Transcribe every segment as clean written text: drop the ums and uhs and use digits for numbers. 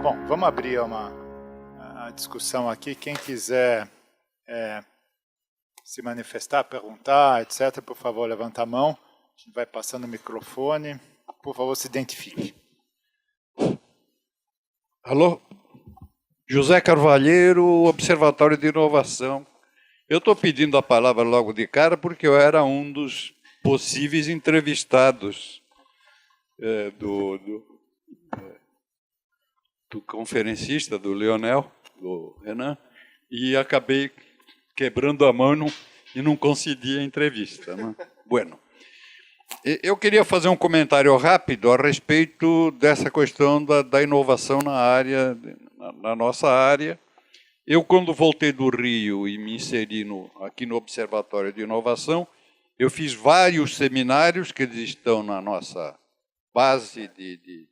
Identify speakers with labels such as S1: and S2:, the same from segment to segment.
S1: Bom, vamos abrir a discussão aqui. Quem quiser se manifestar, perguntar, etc., por favor, levanta a mão. A gente vai passando o microfone. Por favor, se identifique.
S2: Alô? José Carvalheiro, Observatório de Inovação. Eu estou pedindo a palavra logo de cara porque eu era um dos possíveis entrevistados do conferencista, do Leonel, do Renan, e acabei quebrando a mão e não consegui a entrevista. Né? Bueno. Eu queria fazer um comentário rápido a respeito dessa questão da inovação na nossa área. Eu, quando voltei do Rio e me inseri aqui no Observatório de Inovação, eu fiz vários seminários que eles estão na nossa base de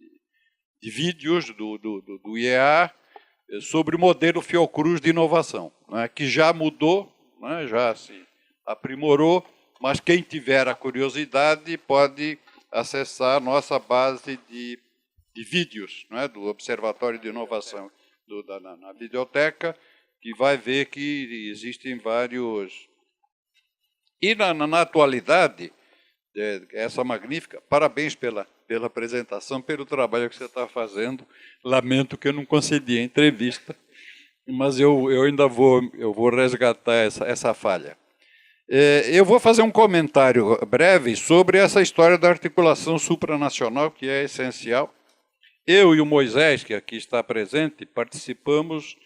S2: vídeos do IEA sobre o modelo Fiocruz de inovação, né, que já mudou, né, já se aprimorou, mas quem tiver a curiosidade pode acessar a nossa base de vídeos, né, do Observatório de Inovação na biblioteca, que vai ver que existem vários. E na atualidade, essa magnífica, parabéns pela apresentação, pelo trabalho que você está fazendo. Lamento que eu não concedi a entrevista, mas eu ainda vou resgatar essa falha. Eu vou fazer um comentário breve sobre essa história da articulação supranacional, que é essencial. Eu e o Moisés, que aqui está presente, participamos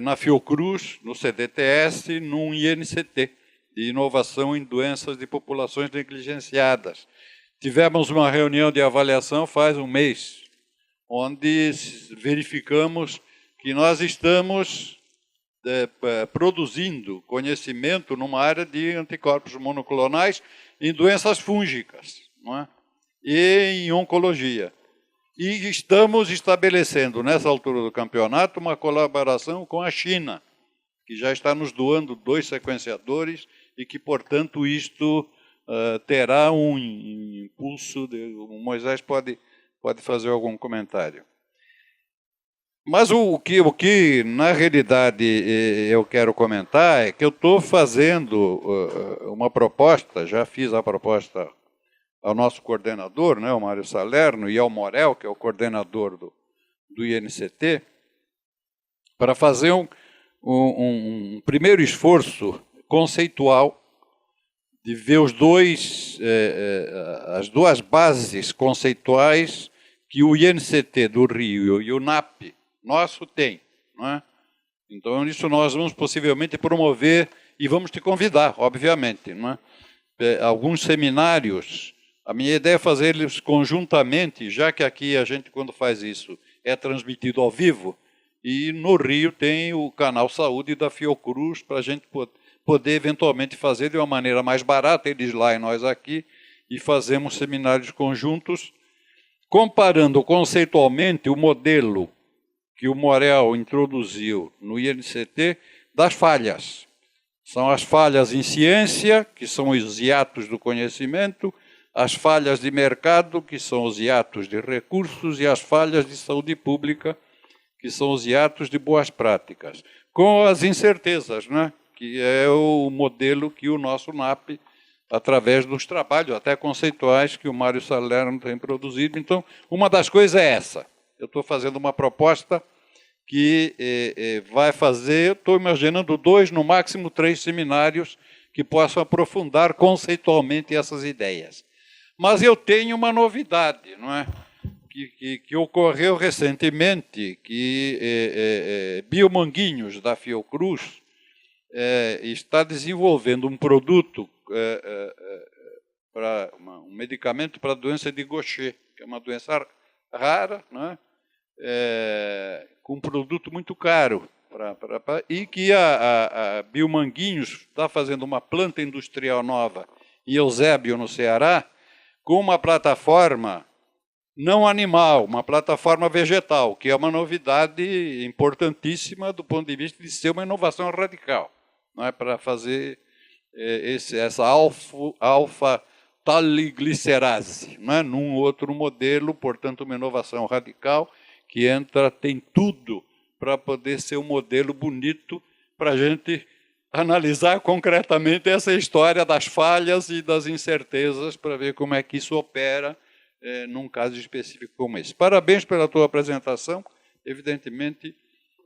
S2: na Fiocruz, no CDTS, num INCT, de inovação em doenças de populações negligenciadas. Tivemos uma reunião de avaliação faz um mês, onde verificamos que nós estamos produzindo conhecimento numa área de anticorpos monoclonais em doenças fúngicas, não é? E em oncologia. E estamos estabelecendo, nessa altura do campeonato, uma colaboração com a China, que já está nos doando 2 sequenciadores e que, portanto, isto terá um impulso. O Moisés pode fazer algum comentário. Mas o que na realidade eu quero comentar é que eu estou fazendo uma proposta, já fiz a proposta ao nosso coordenador, né, o Mário Salerno, e ao Morel, que é o coordenador do INCT, para fazer um primeiro esforço conceitual de ver as duas bases conceituais que o INCT do Rio e o NAP nosso tem. Não é? Então, isso nós vamos possivelmente promover e vamos te convidar, obviamente. Não é? Alguns seminários, a minha ideia é fazer eles conjuntamente, já que aqui a gente, quando faz isso, é transmitido ao vivo, e no Rio tem o canal Saúde da Fiocruz, para a gente poder eventualmente fazer de uma maneira mais barata, eles lá e nós aqui, e fazemos seminários conjuntos, comparando conceitualmente o modelo que o Morel introduziu no INCT das falhas. São as falhas em ciência, que são os hiatos do conhecimento, as falhas de mercado, que são os hiatos de recursos, e as falhas de saúde pública, que são os hiatos de boas práticas, com as incertezas, né? Que é o modelo que o nosso NAP, através dos trabalhos até conceituais que o Mário Salerno tem produzido. Então, uma das coisas é essa. Eu estou fazendo uma proposta que vai fazer, estou imaginando 2, no máximo 3 seminários que possam aprofundar conceitualmente essas ideias. Mas eu tenho uma novidade, não é? Que ocorreu recentemente, que Biomanguinhos, da Fiocruz, está desenvolvendo um produto, um medicamento para a doença de Gaucher, que é uma doença rara, né? Com um produto muito caro, e que a Biomanguinhos está fazendo uma planta industrial nova em Eusébio, no Ceará, com uma plataforma não animal, uma plataforma vegetal, que é uma novidade importantíssima do ponto de vista de ser uma inovação radical, não é? Para fazer essa alfa-taliglicerase, não é? Num outro modelo, portanto, uma inovação radical, que entra, tem tudo para poder ser um modelo bonito para a gente analisar concretamente essa história das falhas e das incertezas para ver como é que isso opera num caso específico como esse. Parabéns pela tua apresentação. Evidentemente,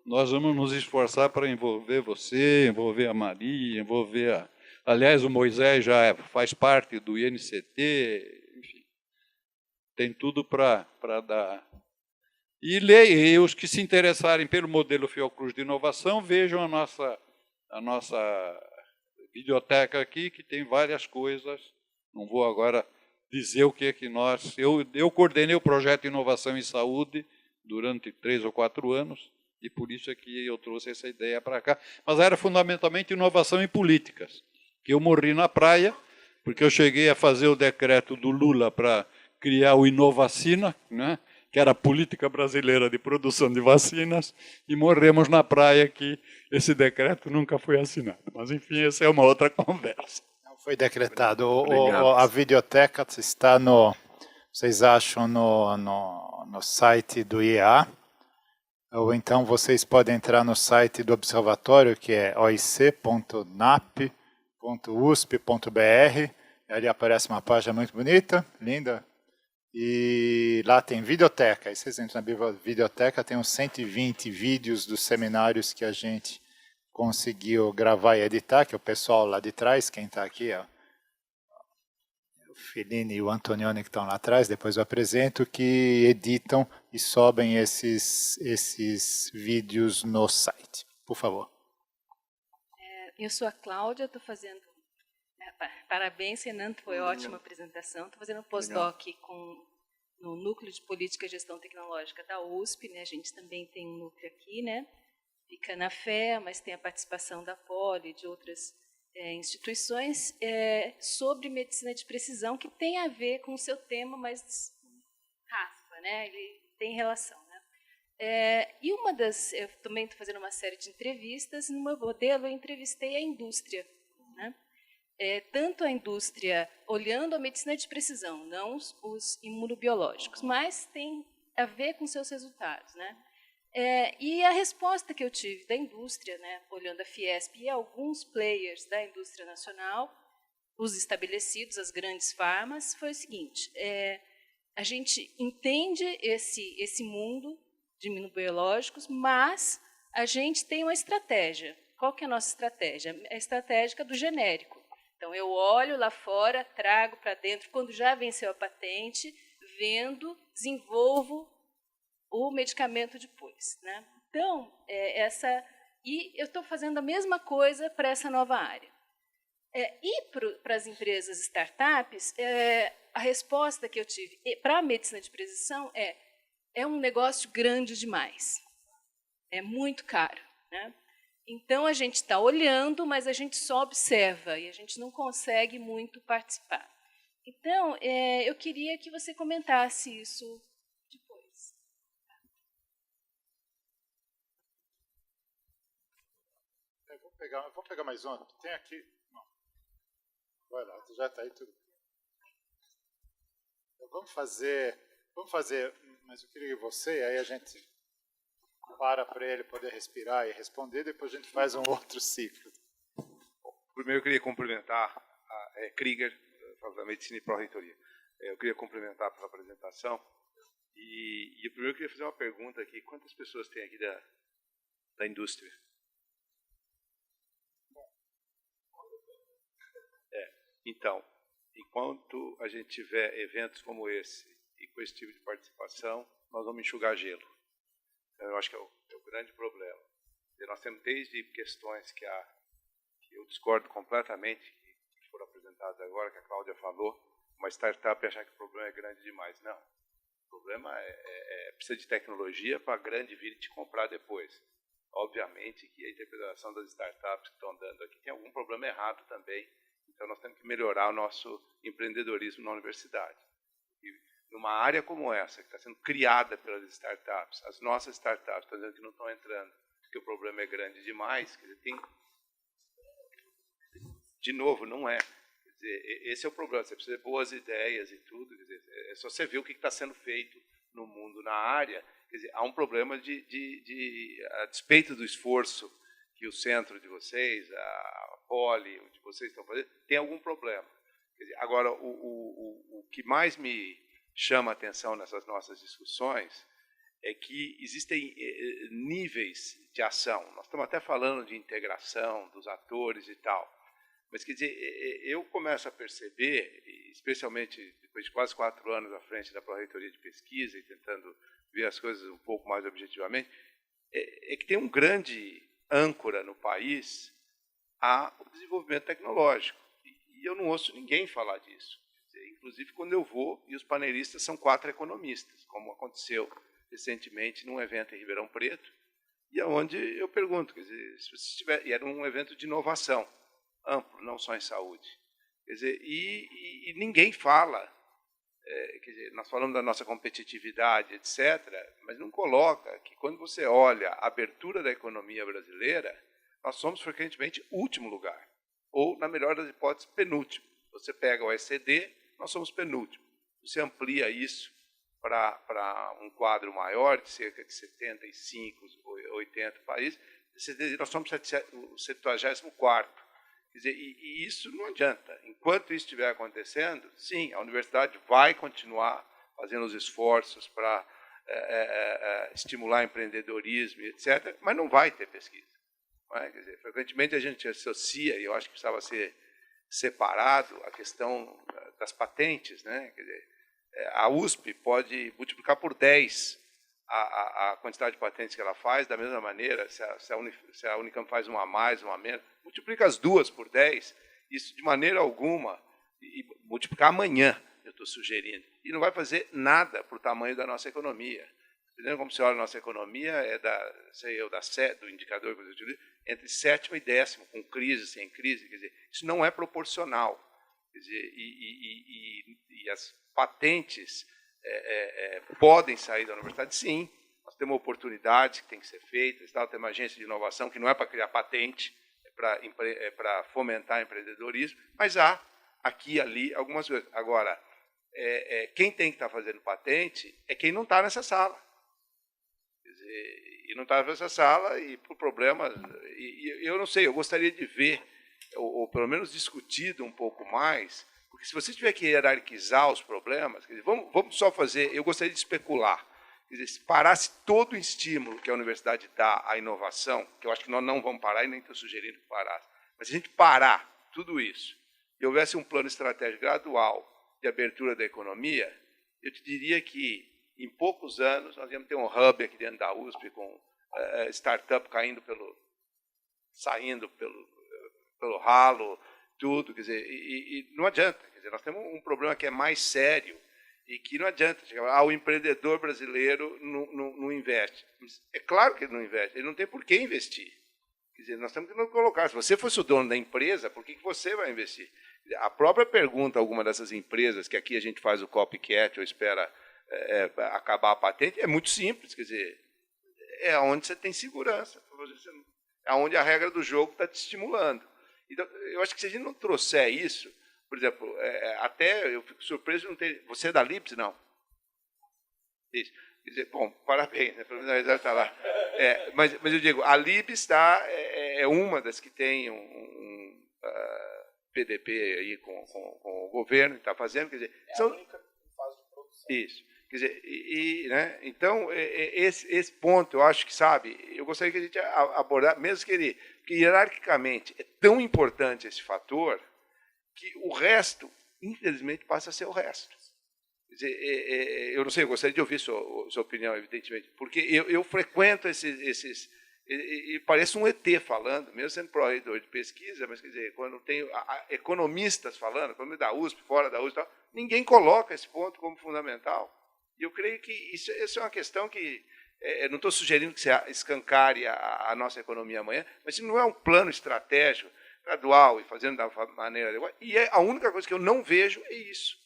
S2: nós vamos nos esforçar para envolver você, envolver a Maria, envolver a... Aliás, o Moisés já faz parte do INCT, enfim, tem tudo para dar... E os que se interessarem pelo modelo Fiocruz de inovação, vejam a nossa biblioteca aqui, que tem várias coisas. Não vou agora dizer o que é que nós... Eu coordenei o projeto de inovação em saúde durante 3 ou 4 anos, e por isso é que eu trouxe essa ideia para cá. Mas era fundamentalmente inovação em políticas, que eu morri na praia, porque eu cheguei a fazer o decreto do Lula para criar o Inovacina, né, que era a política brasileira de produção de vacinas, e morremos na praia que esse decreto nunca foi assinado. Mas, enfim, essa é uma outra conversa.
S1: Não foi decretado. A videoteca está vocês acham no site do IEA, ou então vocês podem entrar no site do Observatório, que é oic.nap.usp.br, ali aparece uma página muito bonita, linda, e lá tem videoteca. Aí vocês entram na videoteca, tem uns 120 vídeos dos seminários que a gente conseguiu gravar e editar, que é o pessoal lá de trás, quem está aqui, ó, o Fellini e o Antonioni que estão lá atrás, depois eu apresento, que editam e sobem esses vídeos no site. Por favor.
S3: Eu sou a Cláudia, estou fazendo... Parabéns, Renan, foi ótima apresentação. Estou fazendo um pós-doc no Núcleo de Política e Gestão Tecnológica da USP, né? A gente também tem um núcleo aqui, né? Fica na FE, mas tem a participação da Poli e de outras instituições sobre medicina de precisão, que tem a ver com o seu tema, mas raspa, né? Ele tem relação, né? E eu também estou fazendo uma série de entrevistas, e no meu modelo eu entrevistei a indústria, né? Tanto a indústria olhando a medicina de precisão, não os imunobiológicos, mas tem a ver com seus resultados, né? E a resposta que eu tive da indústria, né, olhando a Fiesp e alguns players da indústria nacional, os estabelecidos, as grandes farmas, foi o seguinte: a gente entende esse mundo de imunobiológicos, mas a gente tem uma estratégia. Qual que é a nossa estratégia? É a estratégia do genérico. Então, eu olho lá fora, trago para dentro, quando já venceu a patente, vendo, desenvolvo o medicamento depois, né? Então, e eu estou fazendo a mesma coisa para essa nova área. E para as empresas startups, a resposta que eu tive para a medicina de precisão é um negócio grande demais, é muito caro, né? Então, a gente está olhando, mas a gente só observa e a gente não consegue muito participar. Então, eu queria que você comentasse isso depois.
S1: Vou pegar mais uma. Tem aqui. Não. Vai lá, já está aí tudo. Então, vamos fazer, mas eu queria que você, aí a gente para ele poder respirar e responder, depois a gente faz um outro ciclo.
S4: Primeiro eu queria cumprimentar a Krieger, da Medicina e Pró-Reitoria. Eu queria cumprimentar pela apresentação. E eu primeiro queria fazer uma pergunta aqui. Quantas pessoas tem aqui da indústria? Então, enquanto a gente tiver eventos como esse, e com esse tipo de participação, nós vamos enxugar gelo. Eu acho que é o grande problema. E nós temos desde questões que eu discordo completamente, que foram apresentadas agora, que a Cláudia falou, uma startup achar que o problema é grande demais. Não. O problema precisa de tecnologia para a grande vir te comprar depois. Obviamente que a interpretação das startups que estão dando aqui tem algum problema errado também. Então nós temos que melhorar o nosso empreendedorismo na universidade. Numa área como essa, que está sendo criada pelas startups, as nossas startups estão dizendo que não estão entrando, porque o problema é grande demais, quer dizer, de novo, não é. Quer dizer, esse é o problema, você precisa de boas ideias e tudo, quer dizer, é só você ver o que está sendo feito no mundo na área. Quer dizer, há um problema a despeito do esforço que o centro de vocês, a Poli, de vocês estão fazendo, tem algum problema. Quer dizer, agora, o que mais me chama a atenção nessas nossas discussões é que existem níveis de ação. Nós estamos até falando de integração dos atores e tal. Mas, quer dizer, eu começo a perceber, especialmente depois de quase 4 anos à frente da Pró-Reitoria de Pesquisa e tentando ver as coisas um pouco mais objetivamente, que tem um grande âncora no país ao desenvolvimento tecnológico. E eu não ouço ninguém falar disso. Quer dizer, inclusive, quando eu vou, e os panelistas são 4 economistas, como aconteceu recentemente num evento em Ribeirão Preto, e onde eu pergunto, quer dizer, se você estiver, e era um evento de inovação, amplo, não só em saúde. Quer dizer, e ninguém fala, quer dizer, nós falamos da nossa competitividade, etc., mas não coloca que quando você olha a abertura da economia brasileira, nós somos frequentemente último lugar, ou, na melhor das hipóteses, penúltimo. Você pega o OECD, nós somos penúltimo. Você amplia isso para um quadro maior, de cerca de 75, 80 países, nós somos o 74º. Quer dizer, e isso não adianta. Enquanto isso estiver acontecendo, sim, a universidade vai continuar fazendo os esforços para estimular empreendedorismo, etc., mas não vai ter pesquisa. Não é? Quer dizer, frequentemente a gente associa, e eu acho que precisava ser separado, a questão das patentes. Né? Quer dizer, a USP pode multiplicar por 10 a quantidade de patentes que ela faz, da mesma maneira, se a Unicamp faz uma a mais, uma a menos, multiplica as duas por 10, isso de maneira alguma, e multiplicar amanhã, eu estou sugerindo, e não vai fazer nada para o tamanho da nossa economia. Entendendo como se olha a nossa economia, é do indicador que eu utilizo, entre 7º e 10º, com crise, sem crise, quer dizer, isso não é proporcional. Quer dizer, e as patentes podem sair da universidade, sim. Nós temos uma oportunidade que tem que ser feita, temos uma agência de inovação que não é para criar patente, é para fomentar empreendedorismo, mas há aqui e ali algumas coisas. Agora, quem tem que estar fazendo patente é quem não está nessa sala. Quer dizer, e não está nessa sala e por problemas... eu não sei, eu gostaria de ver, ou pelo menos discutido um pouco mais, porque se você tiver que hierarquizar os problemas, quer dizer, vamos só fazer... Eu gostaria de especular. Quer dizer, se parasse todo o estímulo que a universidade dá à inovação, que eu acho que nós não vamos parar e nem estou sugerindo que parasse, mas se a gente parar tudo isso e houvesse um plano estratégico gradual de abertura da economia, eu te diria que, em poucos anos, nós íamos ter um hub aqui dentro da USP, com startup saindo pelo ralo, tudo, quer dizer, e não adianta. Quer dizer, nós temos um problema que é mais sério e que não adianta chegar, o empreendedor brasileiro não investe. É claro que ele não investe, ele não tem por que investir. Quer dizer, nós temos que nos colocar. Se você fosse o dono da empresa, por que você vai investir? A própria pergunta a alguma dessas empresas, que aqui a gente faz o copycat ou espera acabar a patente, é muito simples. Quer dizer, é onde você tem segurança, é onde a regra do jogo está te estimulando. Então, eu acho que se a gente não trouxer isso, por exemplo, até eu fico surpreso de não ter... Você é da LIBS, não? Isso. Quer dizer, bom, parabéns, né? Pelo menos a Elisângela está lá. Mas eu digo, a LIBS é uma das que tem um PDP aí com o governo que está fazendo. Quer dizer,
S5: a única que faz de produção.
S4: Isso. Quer dizer, né? Então, esse ponto, eu acho que, sabe, eu gostaria que a gente abordar, mesmo que porque hierarquicamente é tão importante esse fator, que o resto, infelizmente, passa a ser o resto. Quer dizer, eu não sei, eu gostaria de ouvir sua opinião, evidentemente, porque eu frequento esses e parece um ET falando, mesmo sendo pró-reitor de pesquisa, mas, quer dizer, quando tem economistas falando, quando é da USP, fora da USP, tal, ninguém coloca esse ponto como fundamental. E eu creio que isso é uma questão que... não estou sugerindo que você escancare a nossa economia amanhã, mas se não é um plano estratégico, gradual e fazendo da maneira adequada, e a única coisa que eu não vejo é isso.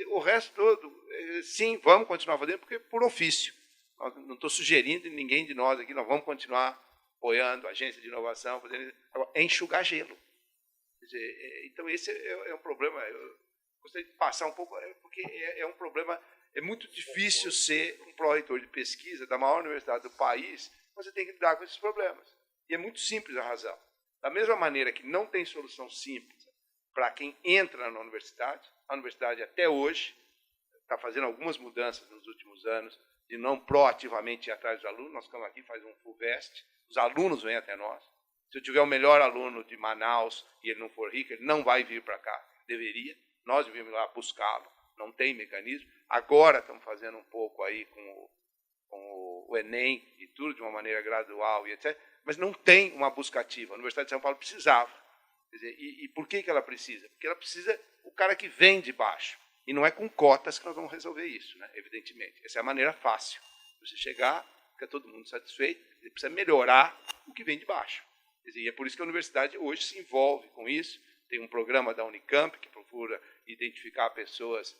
S4: O resto todo, sim, vamos continuar fazendo, porque por ofício. Não estou sugerindo ninguém de nós aqui, nós vamos continuar apoiando a agência de inovação, fazendo, é enxugar gelo. Quer dizer, então, esse é um problema. Eu gostaria de passar um pouco, porque é um problema É muito difícil ser um pró-reitor de pesquisa da maior universidade do país, você tem que lidar com esses problemas. E é muito simples a razão. Da mesma maneira que não tem solução simples para quem entra na universidade, a universidade até hoje está fazendo algumas mudanças nos últimos anos, de não proativamente ir atrás dos alunos. Nós ficamos aqui, faz um FUVEST, os alunos vêm até nós. Se eu tiver o melhor aluno de Manaus e ele não for rico, ele não vai vir para cá. Deveria. Nós devíamos ir lá buscá-lo. Não tem mecanismo. Agora estamos fazendo um pouco aí com o Enem e tudo de uma maneira gradual e etc. Mas não tem uma busca ativa. A Universidade de São Paulo precisava. Quer dizer, e por que ela precisa? Porque ela precisa o cara que vem de baixo. E não é com cotas que nós vamos resolver isso, né? Evidentemente. Essa é a maneira fácil. Você chegar, fica todo mundo satisfeito, ele precisa melhorar o que vem de baixo. Quer dizer, e é por isso que a universidade hoje se envolve com isso. Tem um programa da Unicamp que procura identificar pessoas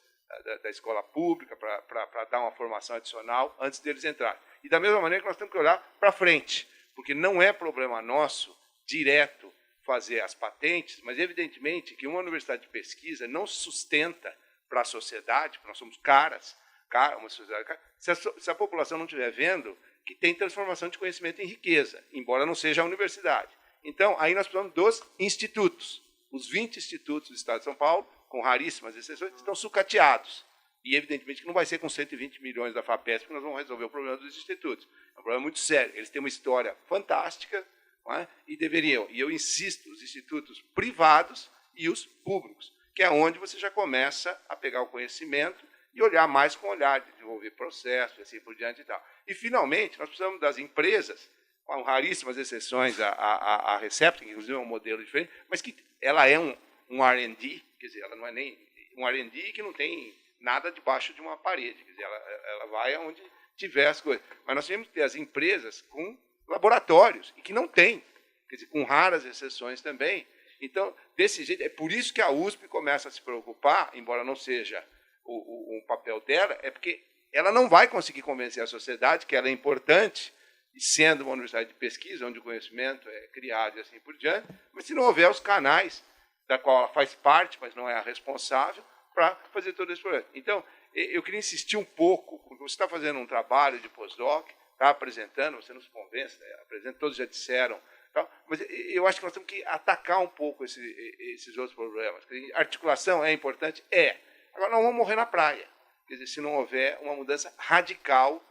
S4: da escola pública para dar uma formação adicional antes deles entrarem. E da mesma maneira que nós temos que olhar para frente, porque não é problema nosso, direto, fazer as patentes, mas evidentemente que uma universidade de pesquisa não se sustenta para a sociedade, porque nós somos uma sociedade cara, se a população não estiver vendo que tem transformação de conhecimento em riqueza, embora não seja a universidade. Então, aí nós precisamos dos institutos. Os 20 institutos do Estado de São Paulo, com raríssimas exceções, estão sucateados. E, evidentemente, que não vai ser com 120 milhões da FAPESP que nós vamos resolver o problema dos institutos. É um problema muito sério. Eles têm uma história fantástica, não é? E deveriam, e eu insisto, os institutos privados e os públicos, que é onde você já começa a pegar o conhecimento e olhar mais com olhar, de desenvolver processos, e assim por diante e tal. E, finalmente, nós precisamos das empresas, com raríssimas exceções, a Recepta, que inclusive é um modelo diferente, mas que ela é um R&D, quer dizer, ela não é nem um R&D que não tem nada debaixo de uma parede, quer dizer, ela vai aonde tiver as coisas. Mas nós temos que ter as empresas com laboratórios, e que não tem, quer dizer, com raras exceções também. Então, desse jeito, é por isso que a USP começa a se preocupar, embora não seja o papel dela, é porque ela não vai conseguir convencer a sociedade que ela é importante, e sendo uma universidade de pesquisa, onde o conhecimento é criado e assim por diante, mas se não houver os canais da qual ela faz parte, mas não é a responsável, para fazer todo esse projeto. Então, eu queria insistir um pouco, porque você está fazendo um trabalho de pós-doc, está apresentando, você nos convence, né? Apresenta, todos já disseram, tal, mas eu acho que nós temos que atacar um pouco esses outros problemas. Articulação é importante? É. Agora, nós vamos morrer na praia, quer dizer, se não houver uma mudança radical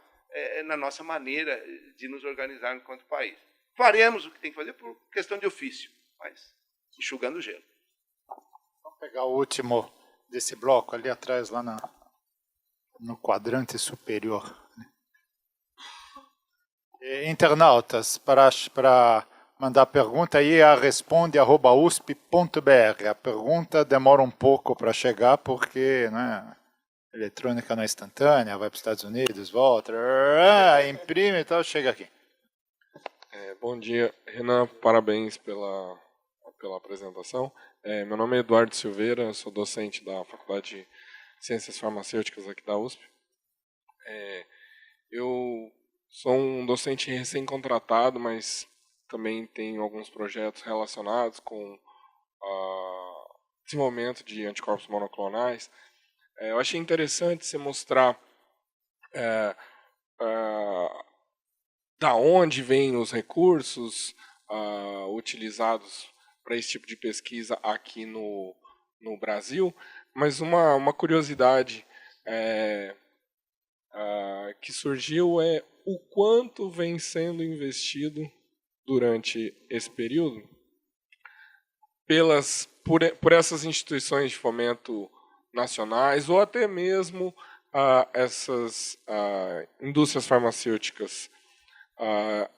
S4: na nossa maneira de nos organizar enquanto país. Faremos o que tem que fazer por questão de ofício, mas enxugando o gelo.
S1: Vamos pegar o último desse bloco, ali atrás, lá no quadrante superior. Internautas, para mandar pergunta, aí a responde@usp.br. A pergunta demora um pouco para chegar, porque né, eletrônica não é instantânea, vai para os Estados Unidos, volta, imprime e tal, chega aqui.
S5: Bom dia, Renan, parabéns pela apresentação. Meu nome é Eduardo Silveira, sou docente da Faculdade de Ciências Farmacêuticas aqui da USP. Eu sou um docente recém-contratado, mas também tenho alguns projetos relacionados com desenvolvimento de anticorpos monoclonais. Eu achei interessante você mostrar da onde vêm os recursos utilizados para esse tipo de pesquisa aqui no Brasil, mas uma curiosidade que surgiu é o quanto vem sendo investido durante esse período por essas instituições de fomento nacionais ou até mesmo essas indústrias farmacêuticas.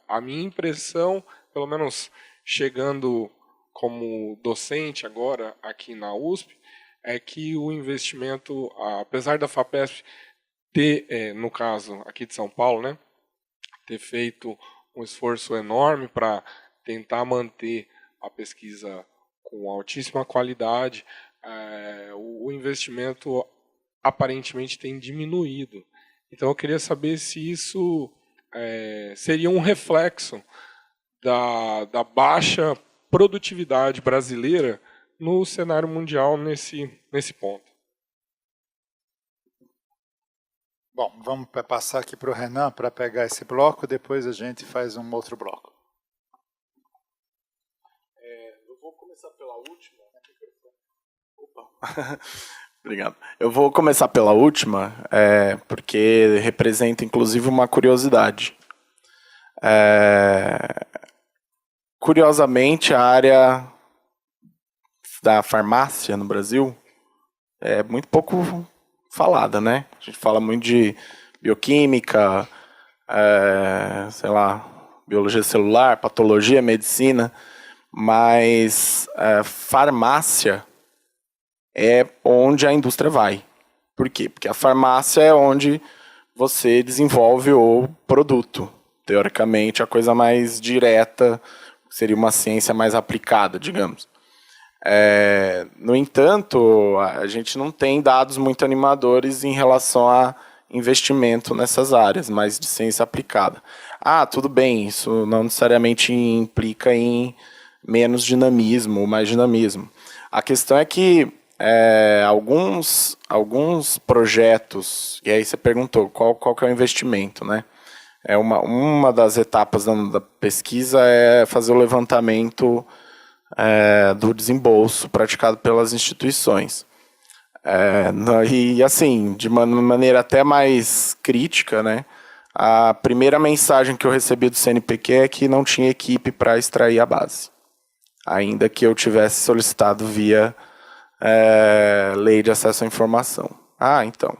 S5: A minha impressão, pelo menos chegando como docente agora aqui na USP, é que o investimento, apesar da FAPESP ter, no caso aqui de São Paulo, né, ter feito um esforço enorme para tentar manter a pesquisa com altíssima qualidade, o investimento aparentemente tem diminuído. Então eu queria saber se isso seria um reflexo da baixa produtividade brasileira no cenário mundial nesse ponto.
S1: Bom, vamos passar aqui para o Renan para pegar esse bloco, depois a gente faz um outro bloco.
S6: Eu vou começar pela última. Opa. Obrigado. Eu vou começar pela última, porque representa inclusive uma curiosidade. Curiosamente, a área da farmácia no Brasil é muito pouco falada, né? A gente fala muito de bioquímica, sei lá, biologia celular, patologia, medicina, mas farmácia é onde a indústria vai. Por quê? Porque a farmácia é onde você desenvolve o produto. Teoricamente, a coisa mais direta seria uma ciência mais aplicada, digamos. No entanto, a gente não tem dados muito animadores em relação a investimento nessas áreas, mais de ciência aplicada. Tudo bem, isso não necessariamente implica em menos dinamismo ou mais dinamismo. A questão é que alguns projetos, e aí você perguntou qual que é o investimento, né? Uma das etapas da pesquisa é fazer o levantamento do desembolso praticado pelas instituições. E assim, de uma maneira até mais crítica, né, a primeira mensagem que eu recebi do CNPq é que não tinha equipe para extrair a base, ainda que eu tivesse solicitado via lei de acesso à informação. Então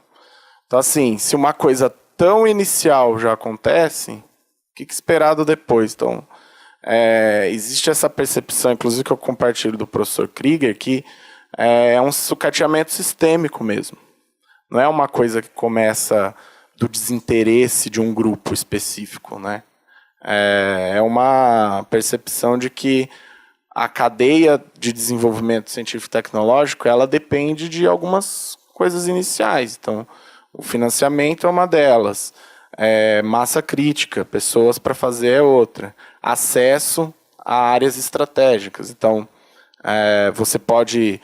S6: assim, se uma coisa tão inicial já acontece, o que esperado depois? Então, existe essa percepção, inclusive que eu compartilho do professor Krieger, que é um sucateamento sistêmico mesmo. Não é uma coisa que começa do desinteresse de um grupo específico, né? É uma percepção de que a cadeia de desenvolvimento científico-tecnológico ela depende de algumas coisas iniciais. Então, o financiamento é uma delas. Massa crítica, pessoas para fazer é outra. Acesso a áreas estratégicas. Então, você pode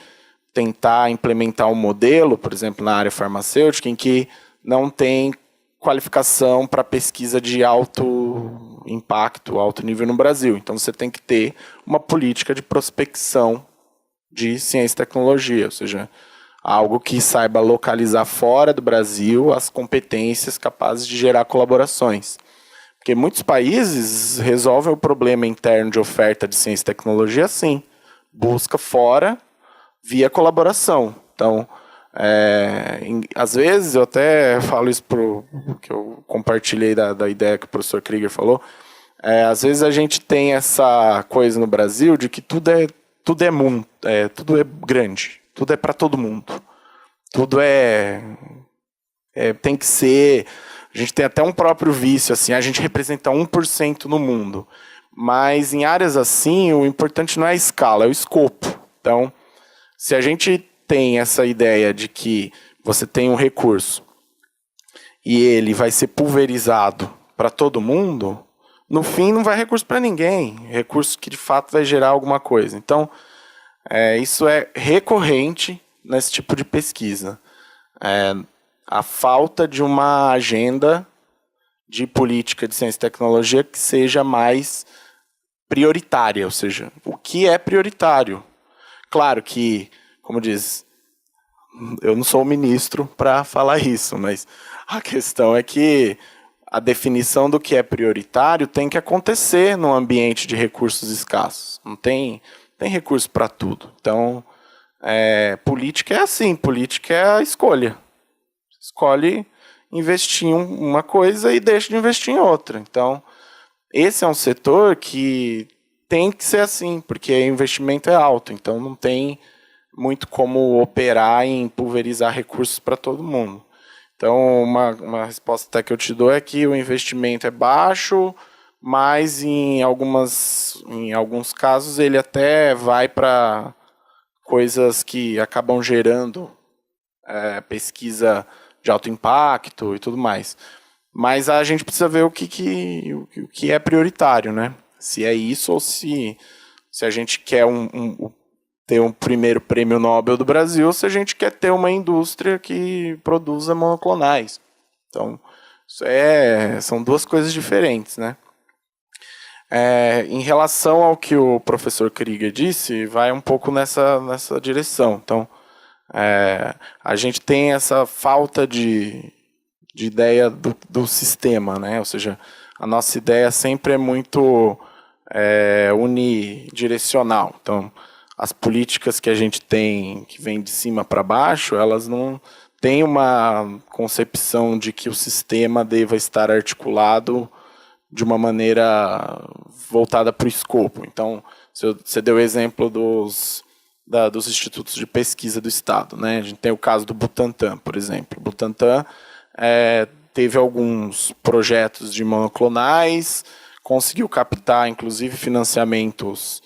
S6: tentar implementar um modelo, por exemplo, na área farmacêutica, em que não tem qualificação para pesquisa de alto impacto, alto nível no Brasil. Então, você tem que ter uma política de prospecção de ciência e tecnologia, ou seja, algo que saiba localizar fora do Brasil as competências capazes de gerar colaborações. Porque muitos países resolvem o problema interno de oferta de ciência e tecnologia assim, busca fora via colaboração. Então, às vezes, eu até falo isso que eu compartilhei da ideia que o professor Krieger falou, às vezes a gente tem essa coisa no Brasil de que tudo é grande, tudo é para todo mundo, tudo tem que ser. A gente tem até um próprio vício, assim, a gente representa 1% no mundo, mas em áreas assim, o importante não é a escala, é o escopo. Então, se a gente tem essa ideia de que você tem um recurso e ele vai ser pulverizado para todo mundo, no fim não vai recurso para ninguém, recurso que de fato vai gerar alguma coisa. Então, isso é recorrente nesse tipo de pesquisa. A falta de uma agenda de política de ciência e tecnologia que seja mais prioritária, ou seja, o que é prioritário. Claro que, como diz, eu não sou o ministro para falar isso, mas a questão é que a definição do que é prioritário tem que acontecer num ambiente de recursos escassos. Não tem recurso para tudo. Então, política é assim, política é a escolha. Escolhe investir em uma coisa e deixa de investir em outra. Então, esse é um setor que tem que ser assim, porque o investimento é alto, então não tem muito como operar em pulverizar recursos para todo mundo. Então, uma resposta até que eu te dou é que o investimento é baixo, mas em alguns casos ele até vai para coisas que acabam gerando pesquisa de alto impacto e tudo mais. Mas a gente precisa ver o que é prioritário, né? Se é isso ou se a gente quer ter um primeiro prêmio Nobel do Brasil, ou se a gente quer ter uma indústria que produza monoclonais. Então, são duas coisas diferentes, né? Em relação ao que o professor Krieger disse, vai um pouco nessa direção. Então, a gente tem essa falta de ideia do sistema, né? Ou seja, a nossa ideia sempre é muito unidirecional. Então, as políticas que a gente tem, que vêm de cima para baixo, elas não têm uma concepção de que o sistema deva estar articulado de uma maneira voltada para o escopo. Então, você deu o exemplo dos institutos de pesquisa do Estado, né? A gente tem o caso do Butantan, por exemplo. O Butantan teve alguns projetos de monoclonais, conseguiu captar, inclusive, financiamentos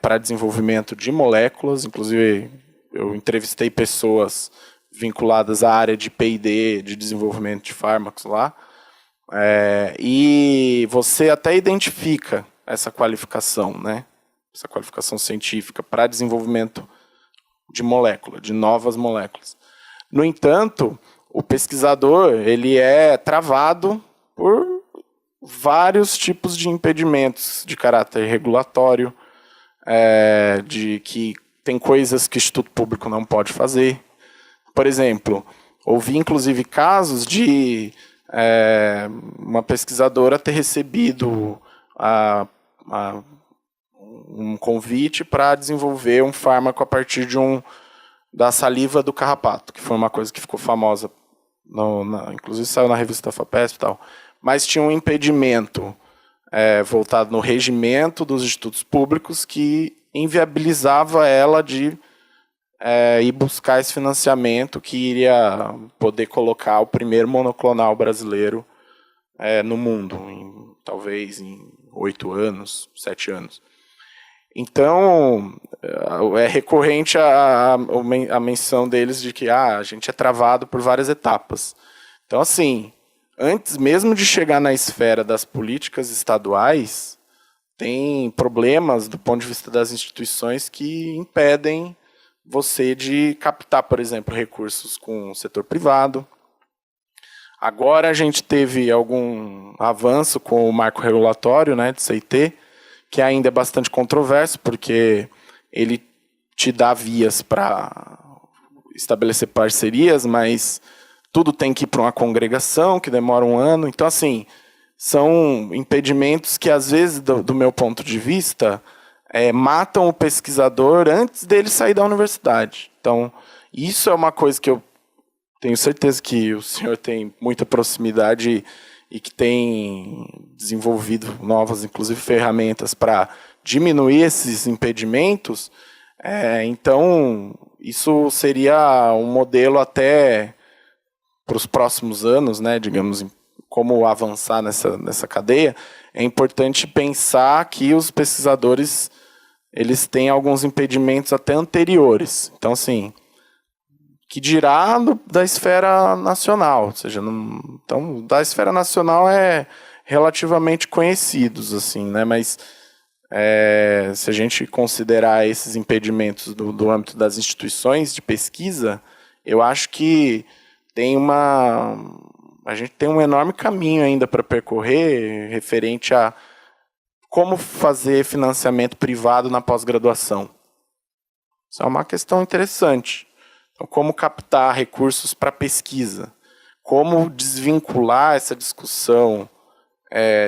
S6: para desenvolvimento de moléculas. Inclusive, eu entrevistei pessoas vinculadas à área de P&D, de desenvolvimento de fármacos lá. E você até identifica essa qualificação, né? Essa qualificação científica para desenvolvimento de molécula, de novas moléculas. No entanto, o pesquisador ele é travado por vários tipos de impedimentos de caráter regulatório, de que tem coisas que o Instituto Público não pode fazer. Por exemplo, houve inclusive casos de uma pesquisadora ter recebido um convite para desenvolver um fármaco a partir da saliva do carrapato, que foi uma coisa que ficou famosa, inclusive saiu na revista FAPESP e tal, mas tinha um impedimento voltado no regimento dos institutos públicos que inviabilizava ela de ir buscar esse financiamento que iria poder colocar o primeiro monoclonal brasileiro no mundo, talvez em 8 anos, 7 anos. Então, é recorrente a menção deles de que a gente é travado por várias etapas. Então, assim, antes mesmo de chegar na esfera das políticas estaduais, tem problemas do ponto de vista das instituições que impedem você de captar, por exemplo, recursos com o setor privado. Agora a gente teve algum avanço com o marco regulatório, né, de CIT, que ainda é bastante controverso, porque ele te dá vias para estabelecer parcerias, mas tudo tem que ir para uma congregação, que demora 1 ano. Então, assim, são impedimentos que, às vezes, do meu ponto de vista, matam o pesquisador antes dele sair da universidade. Então, isso é uma coisa que eu tenho certeza que o senhor tem muita proximidade e que tem desenvolvido novas, inclusive, ferramentas para diminuir esses impedimentos. Então, isso seria um modelo até para os próximos anos, né, digamos, como avançar nessa cadeia. É importante pensar que os pesquisadores eles têm alguns impedimentos até anteriores. Então, assim, que dirá da esfera nacional, ou seja, então, da esfera nacional é relativamente conhecidos, assim, né? Mas se a gente considerar esses impedimentos do âmbito das instituições de pesquisa, eu acho que a gente tem um enorme caminho ainda para percorrer referente a como fazer financiamento privado na pós-graduação. Isso é uma questão interessante. Então, como captar recursos para pesquisa? Como desvincular essa discussão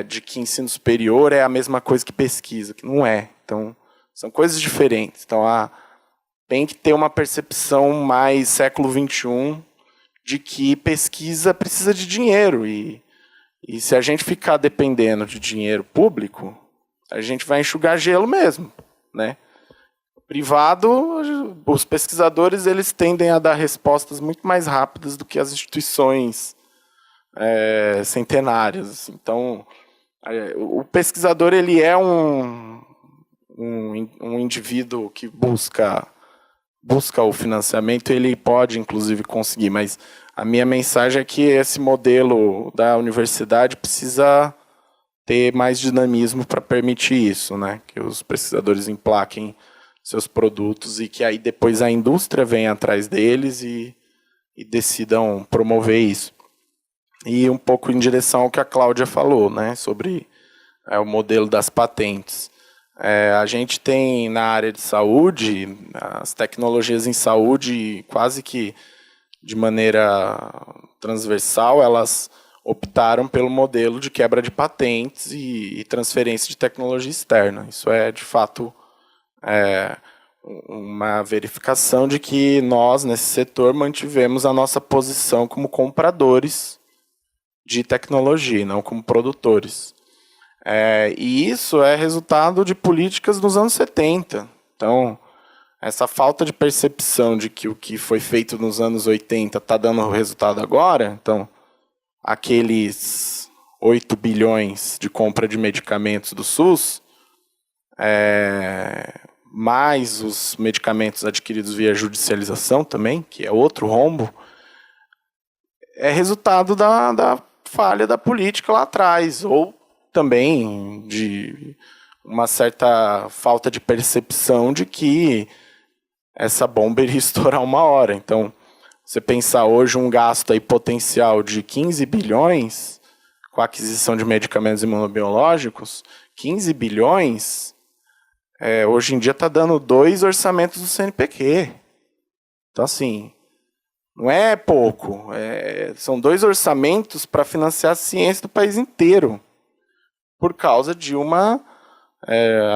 S6: de que ensino superior é a mesma coisa que pesquisa, que não é. Então, são coisas diferentes. Então, tem que ter uma percepção mais século XXI de que pesquisa precisa de dinheiro. E se a gente ficar dependendo de dinheiro público, a gente vai enxugar gelo mesmo, né? Privado, os pesquisadores eles tendem a dar respostas muito mais rápidas do que as instituições centenárias. Então, o pesquisador ele é um indivíduo que busca o financiamento, ele pode, inclusive, conseguir, mas a minha mensagem é que esse modelo da universidade precisa ter mais dinamismo para permitir isso, né? Que os pesquisadores emplaquem seus produtos e que aí depois a indústria venha atrás deles e decidam promover isso. E um pouco em direção ao que a Cláudia falou, né, sobre o modelo das patentes. A gente tem na área de saúde, as tecnologias em saúde, quase que de maneira transversal, elas optaram pelo modelo de quebra de patentes e transferência de tecnologia externa. Isso é, de fato, uma verificação de que nós, nesse setor, mantivemos a nossa posição como compradores de tecnologia, não como produtores. E isso é resultado de políticas dos anos 70. Então, essa falta de percepção de que o que foi feito nos anos 80 está dando resultado agora, então, aqueles 8 bilhões de compra de medicamentos do SUS, mais os medicamentos adquiridos via judicialização também, que é outro rombo, é resultado da falha da política lá atrás, ou também de uma certa falta de percepção de que essa bomba iria estourar uma hora. Então, você pensar hoje um gasto aí potencial de 15 bilhões com a aquisição de medicamentos imunobiológicos, 15 bilhões, hoje em dia está dando 2 orçamentos do CNPq. Então, assim, não é pouco. São 2 orçamentos para financiar a ciência do país inteiro, por causa de uma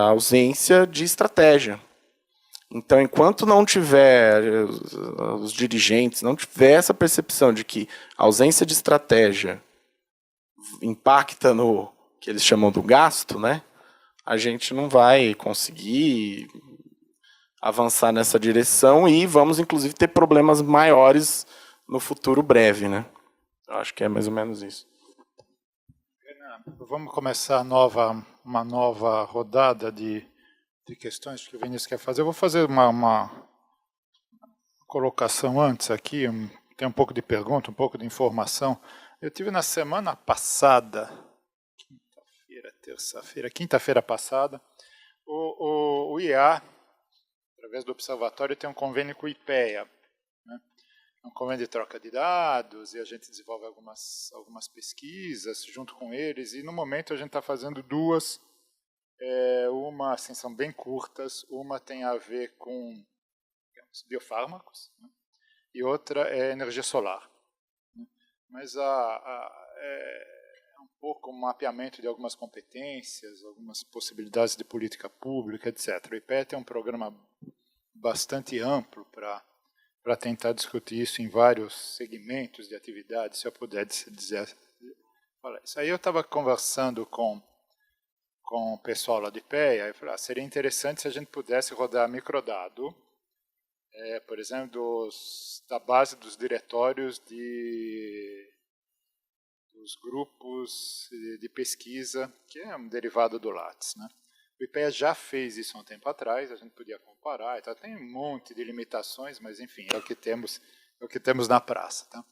S6: ausência de estratégia. Então, enquanto não tiver os dirigentes, não tiver essa percepção de que a ausência de estratégia impacta no que eles chamam do gasto, né, a gente não vai conseguir avançar nessa direção e vamos, inclusive, ter problemas maiores no futuro breve, né? Eu acho que é mais ou menos isso.
S1: Vamos começar uma nova rodada de questões que o Vinícius quer fazer. Eu vou fazer uma colocação antes aqui, tem um pouco de pergunta, um pouco de informação. Eu tive na semana passada, quinta-feira passada, o IA, através do Observatório, tem um convênio com o IPEA, né? Um convênio de troca de dados, e a gente desenvolve algumas pesquisas junto com eles, e no momento a gente está fazendo 2, uma, assim, são bem curtas, uma tem a ver com, digamos, biofármacos, né? E outra é energia solar, né? Mas é um pouco um mapeamento de algumas competências, algumas possibilidades de política pública, etc. O IPEA tem um programa bastante amplo para tentar discutir isso em vários segmentos de atividade, se eu puder dizer. Isso aí eu estava conversando com o pessoal lá de IPEA, e falei, seria interessante se a gente pudesse rodar microdado, por exemplo, da base dos diretórios dos grupos de pesquisa, que é um derivado do Lattes, né? O IPEA já fez isso há um tempo atrás, a gente podia comparar, então tem um monte de limitações, mas enfim, é o que temos na praça. Tá?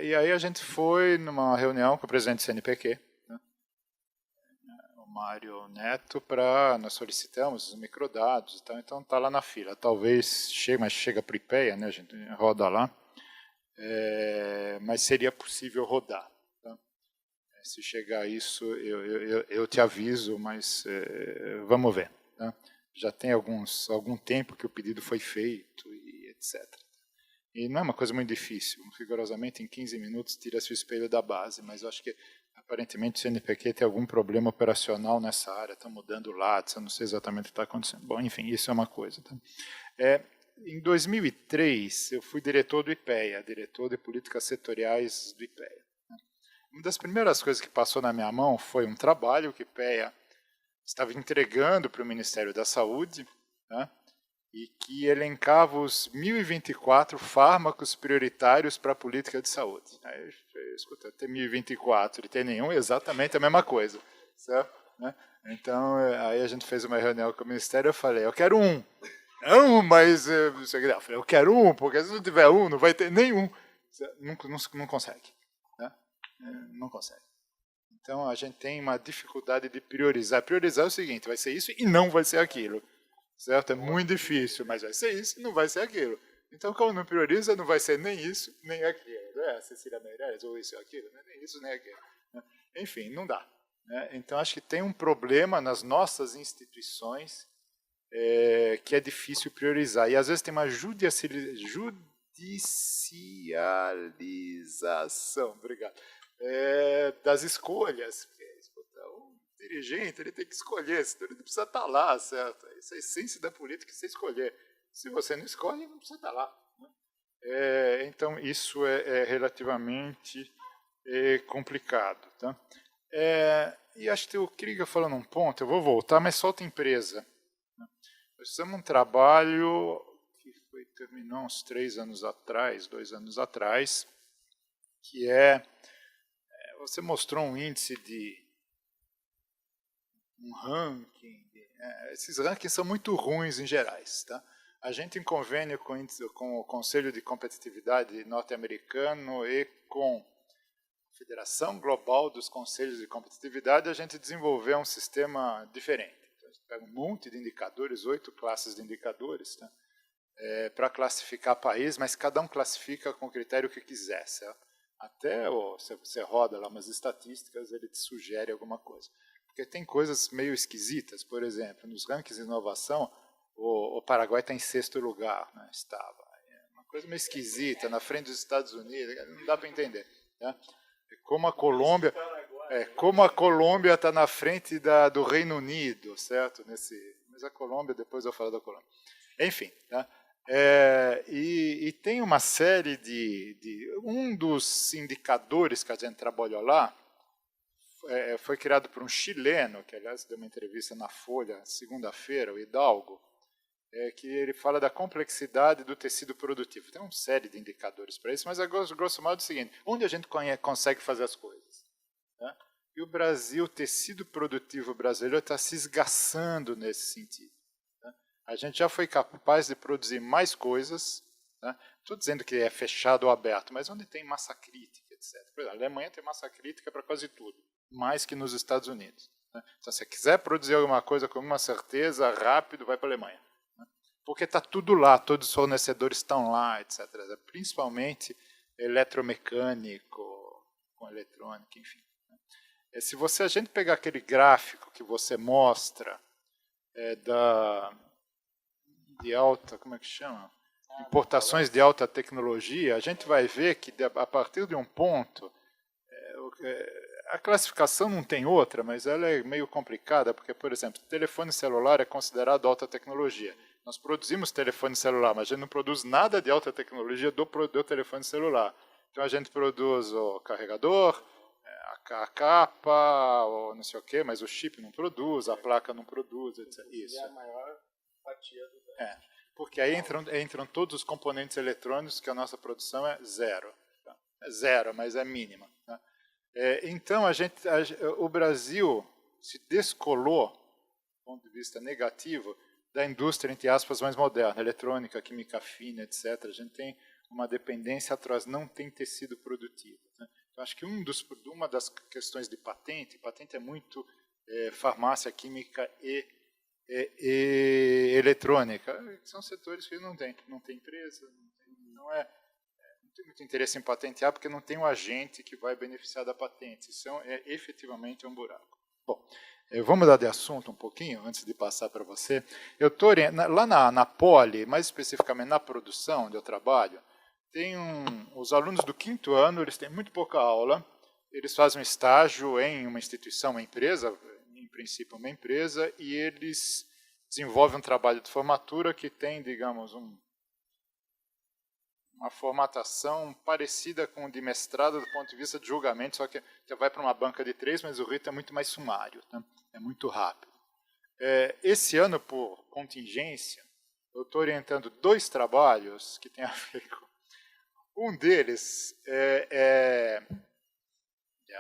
S1: E aí a gente foi numa reunião com o presidente do CNPq, né, o Mário Neto, nós solicitamos os microdados, então está lá na fila. Talvez chega para o IPEA, né, a gente roda lá, mas seria possível rodar. Se chegar a isso, eu te aviso, mas vamos ver. Né? Já tem algum tempo que o pedido foi feito, e etc. E não é uma coisa muito difícil. Rigorosamente, em 15 minutos, tira-se o espelho da base. Mas eu acho que, aparentemente, o CNPq tem algum problema operacional nessa área. Estão mudando o Lattes, eu não sei exatamente o que está acontecendo. Bom, enfim, isso é uma coisa. Tá? Em 2003, eu fui diretor do IPEA, diretor de políticas setoriais do IPEA. Uma das primeiras coisas que passou na minha mão foi um trabalho que o IPEA estava entregando para o Ministério da Saúde, né, e que elencava os 1024 fármacos prioritários para a política de saúde. Aí eu escuta, ter 1024 e ter nenhum é exatamente a mesma coisa. Certo? Né? Então, aí a gente fez uma reunião com o Ministério e eu falei, eu quero um. Não, mas eu falei, eu quero um, porque se não tiver um, não vai ter nenhum. Não consegue. Não consegue. Então, a gente tem uma dificuldade de priorizar. Priorizar é o seguinte, vai ser isso e não vai ser aquilo. Certo? É muito difícil, mas vai ser isso e não vai ser aquilo. Então, como não prioriza, não vai ser nem isso, nem aquilo. é a Cecília Meirelles, ou isso ou aquilo, né? Nem isso nem aquilo. Né? Enfim, não dá. Né? Então, acho que tem um problema nas nossas instituições que é difícil priorizar. E, às vezes, tem uma judicialização das escolhas. O dirigente ele tem que escolher, senão ele não precisa estar lá, certo? Essa é a essência da política, é você escolher. Se você não escolhe, não precisa estar lá. Né? Então, isso é relativamente complicado. Tá? E acho que o Krieger falou num ponto, eu vou voltar, mas solta empresa. Nós fizemos um trabalho que terminou uns 2 anos atrás, que você mostrou um índice um ranking. Esses rankings são muito ruins em gerais. Tá? A gente, em convênio com o Conselho de Competitividade norte-americano e com a Federação Global dos Conselhos de Competitividade, a gente desenvolveu um sistema diferente. Então, a gente pega um monte de indicadores, 8 classes de indicadores, tá? Para classificar país, mas cada um classifica com o critério que quiser. Certo? Até você roda lá umas estatísticas, ele te sugere alguma coisa. Porque tem coisas meio esquisitas, por exemplo, nos rankings de inovação, o Paraguai está em 6º lugar, né? Estava. É uma coisa meio esquisita, na frente dos Estados Unidos, não dá para entender. Né? Como a Colômbia está na frente do Reino Unido, certo? Mas a Colômbia, depois eu falo da Colômbia. Enfim, tá? E tem uma série um dos indicadores que a gente trabalhou lá, foi criado por um chileno, que aliás deu uma entrevista na Folha segunda-feira, o Hidalgo, que ele fala da complexidade do tecido produtivo. Tem uma série de indicadores para isso, mas a grosso modo é o seguinte, onde a gente consegue fazer as coisas? Né? E o Brasil, o tecido produtivo brasileiro está se esgaçando nesse sentido. Né? A gente já foi capaz de produzir mais coisas, né? Estou dizendo que é fechado ou aberto, mas onde tem massa crítica, etc. Por exemplo, a Alemanha tem massa crítica para quase tudo, mais que nos Estados Unidos. Né? Então, se você quiser produzir alguma coisa com uma certeza, rápido, vai para a Alemanha. Né? Porque está tudo lá, todos os fornecedores estão lá, etc. Principalmente eletromecânico, com eletrônica, enfim. Se a gente pegar aquele gráfico que você mostra de alta, como é que chama? Importações de alta tecnologia, a gente vai ver que a partir de um ponto, a classificação não tem outra, mas ela é meio complicada, porque, por exemplo, telefone celular é considerado alta tecnologia. Nós produzimos telefone celular, mas a gente não produz nada de alta tecnologia do telefone celular. Então a gente produz o carregador, a capa, ou não sei o quê, mas o chip não produz, a placa não produz, etc. Isso.
S6: É a maior fatia do
S1: porque aí entram todos os componentes eletrônicos, que a nossa produção é zero. Tá? É zero, mas é mínima. Tá? Então, o Brasil se descolou, do ponto de vista negativo, da indústria, entre aspas, mais moderna, eletrônica, química fina, etc. A gente tem uma dependência atrás, não tem tecido produtivo. Né? Então, acho que uma das questões de patente é muito farmácia, química e eletrônica, são setores que não tem empresa, não tem muito interesse em patentear, porque não tem um agente que vai beneficiar da patente. Isso efetivamente um buraco. Bom, vou mudar de assunto um pouquinho, antes de passar para você. Eu estou lá na Poli, mais especificamente na produção onde eu trabalho, os alunos do 5º ano, eles têm muito pouca aula, eles fazem um estágio em uma instituição, uma empresa, em princípio uma empresa, e eles desenvolvem um trabalho de formatura que tem, digamos, uma formatação parecida com o de mestrado do ponto de vista de julgamento, só que você vai para uma banca de 3, mas o ritmo é muito mais sumário, tá? É muito rápido. Esse ano, por contingência, eu estou orientando 2 trabalhos que têm a ver com... Um deles é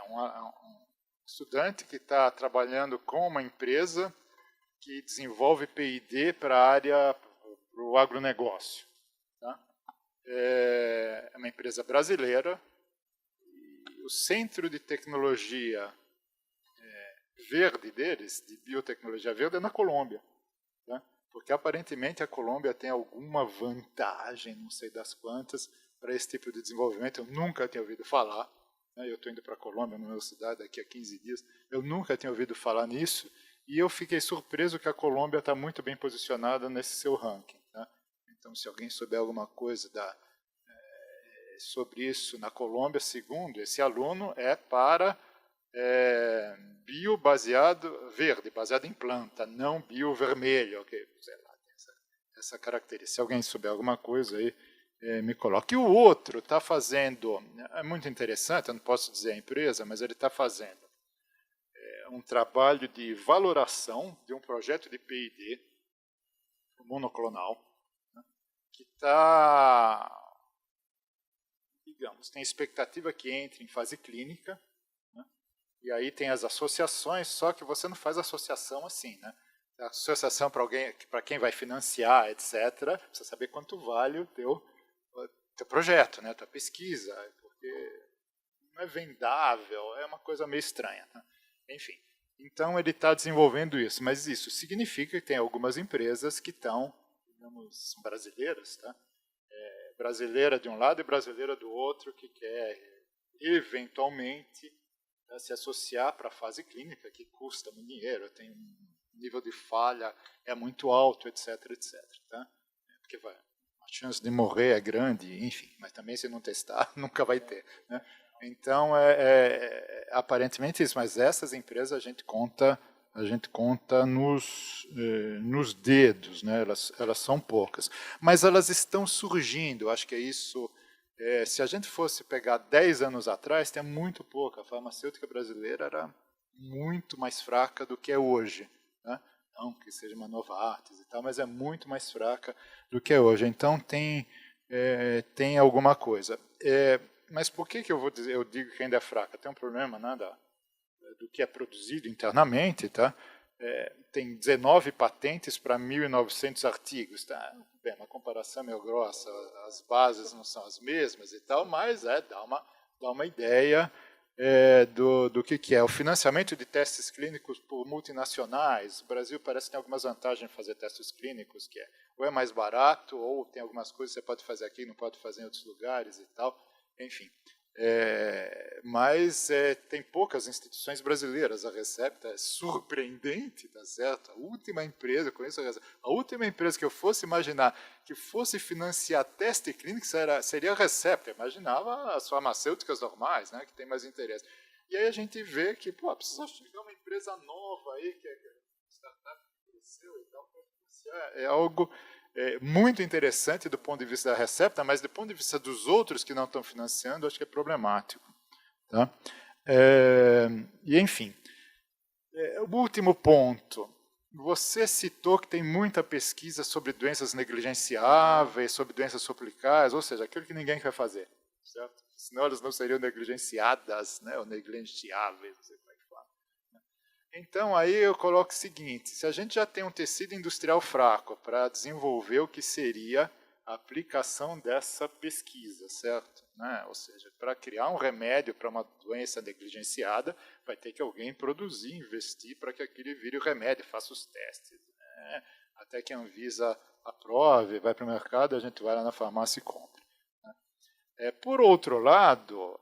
S1: um estudante que está trabalhando com uma empresa que desenvolve P&D para o agronegócio. Tá? É uma empresa brasileira. E o centro de tecnologia verde deles, de biotecnologia verde, é na Colômbia. Tá? Porque aparentemente a Colômbia tem alguma vantagem, não sei das quantas, para esse tipo de desenvolvimento, eu nunca tinha ouvido falar. Eu estou indo para a Colômbia, na universidade, daqui a 15 dias. Eu nunca tinha ouvido falar nisso. E eu fiquei surpreso que a Colômbia está muito bem posicionada nesse seu ranking. Tá? Então, se alguém souber alguma coisa sobre isso na Colômbia, segundo esse aluno, é para bio verde, baseado em planta, não bio vermelho, okay? Sei lá, tem essa característica. Se alguém souber alguma coisa aí, me coloque. E o outro está fazendo, é muito interessante, eu não posso dizer a empresa, mas ele está fazendo um trabalho de valoração de um projeto de PID monoclonal, né, que está, digamos, tem expectativa que entre em fase clínica, né, e aí tem as associações, só que você não faz associação assim, né? A associação para quem vai financiar, etc., precisa saber quanto vale o teu projeto, né, a tua pesquisa, porque não é vendável, é uma coisa meio estranha. Né? Enfim, então ele está desenvolvendo isso, mas isso significa que tem algumas empresas que estão, digamos, brasileiras, tá? Brasileira de um lado e brasileira do outro, que quer eventualmente se associar para a fase clínica, que custa muito dinheiro, tem um nível de falha é muito alto, etc, etc. Tá? Porque a chance de morrer é grande, enfim, mas também se não testar, nunca vai ter. Né? Então, aparentemente isso, mas essas empresas a gente conta nos dedos, né? Elas são poucas. Mas elas estão surgindo, acho que é isso. Se a gente fosse pegar 10 anos atrás, tem muito pouca. A farmacêutica brasileira era muito mais fraca do que é hoje. Né? Não que seja uma Novartis e tal, mas é muito mais fraca do que é hoje. Então, tem alguma coisa. Mas por que eu digo que ainda é fraca? Tem um problema, né, do que é produzido internamente, tá? Tem 19 patentes para 1.900 artigos, tá? Bem, uma comparação meio grossa, as bases não são as mesmas e tal, mas dá uma ideia do que é. O financiamento de testes clínicos por multinacionais, o Brasil parece que tem algumas vantagens em fazer testes clínicos, que ou é mais barato, ou tem algumas coisas que você pode fazer aqui e não pode fazer em outros lugares e tal. Enfim, mas tem poucas instituições brasileiras. A Recepta é surpreendente, tá certo? A última empresa, conheço a Recepta, a última empresa que eu fosse imaginar que fosse financiar teste clínico seria a Recepta. Eu imaginava as farmacêuticas normais, né, que tem mais interesse. E aí a gente vê que precisa chegar uma empresa nova aí, que startup que cresceu e tal, para financiar. É algo muito interessante do ponto de vista da Recepta, mas do ponto de vista dos outros que não estão financiando, acho que é problemático. Tá? E, enfim, o último ponto. Você citou que tem muita pesquisa sobre doenças negligenciáveis, sobre doenças suplicais, ou seja, aquilo que ninguém quer fazer. Certo? Senão elas não seriam negligenciadas, né, ou negligenciáveis, não sei como é que fala. Então, aí eu coloco o seguinte, se a gente já tem um tecido industrial fraco para desenvolver o que seria a aplicação dessa pesquisa, certo? Né? Ou seja, para criar um remédio para uma doença negligenciada, vai ter que alguém produzir, investir para que aquilo vire o remédio, faça os testes. Né? Até que a Anvisa aprove, vai para o mercado, a gente vai lá na farmácia e compra. Né? Por outro lado,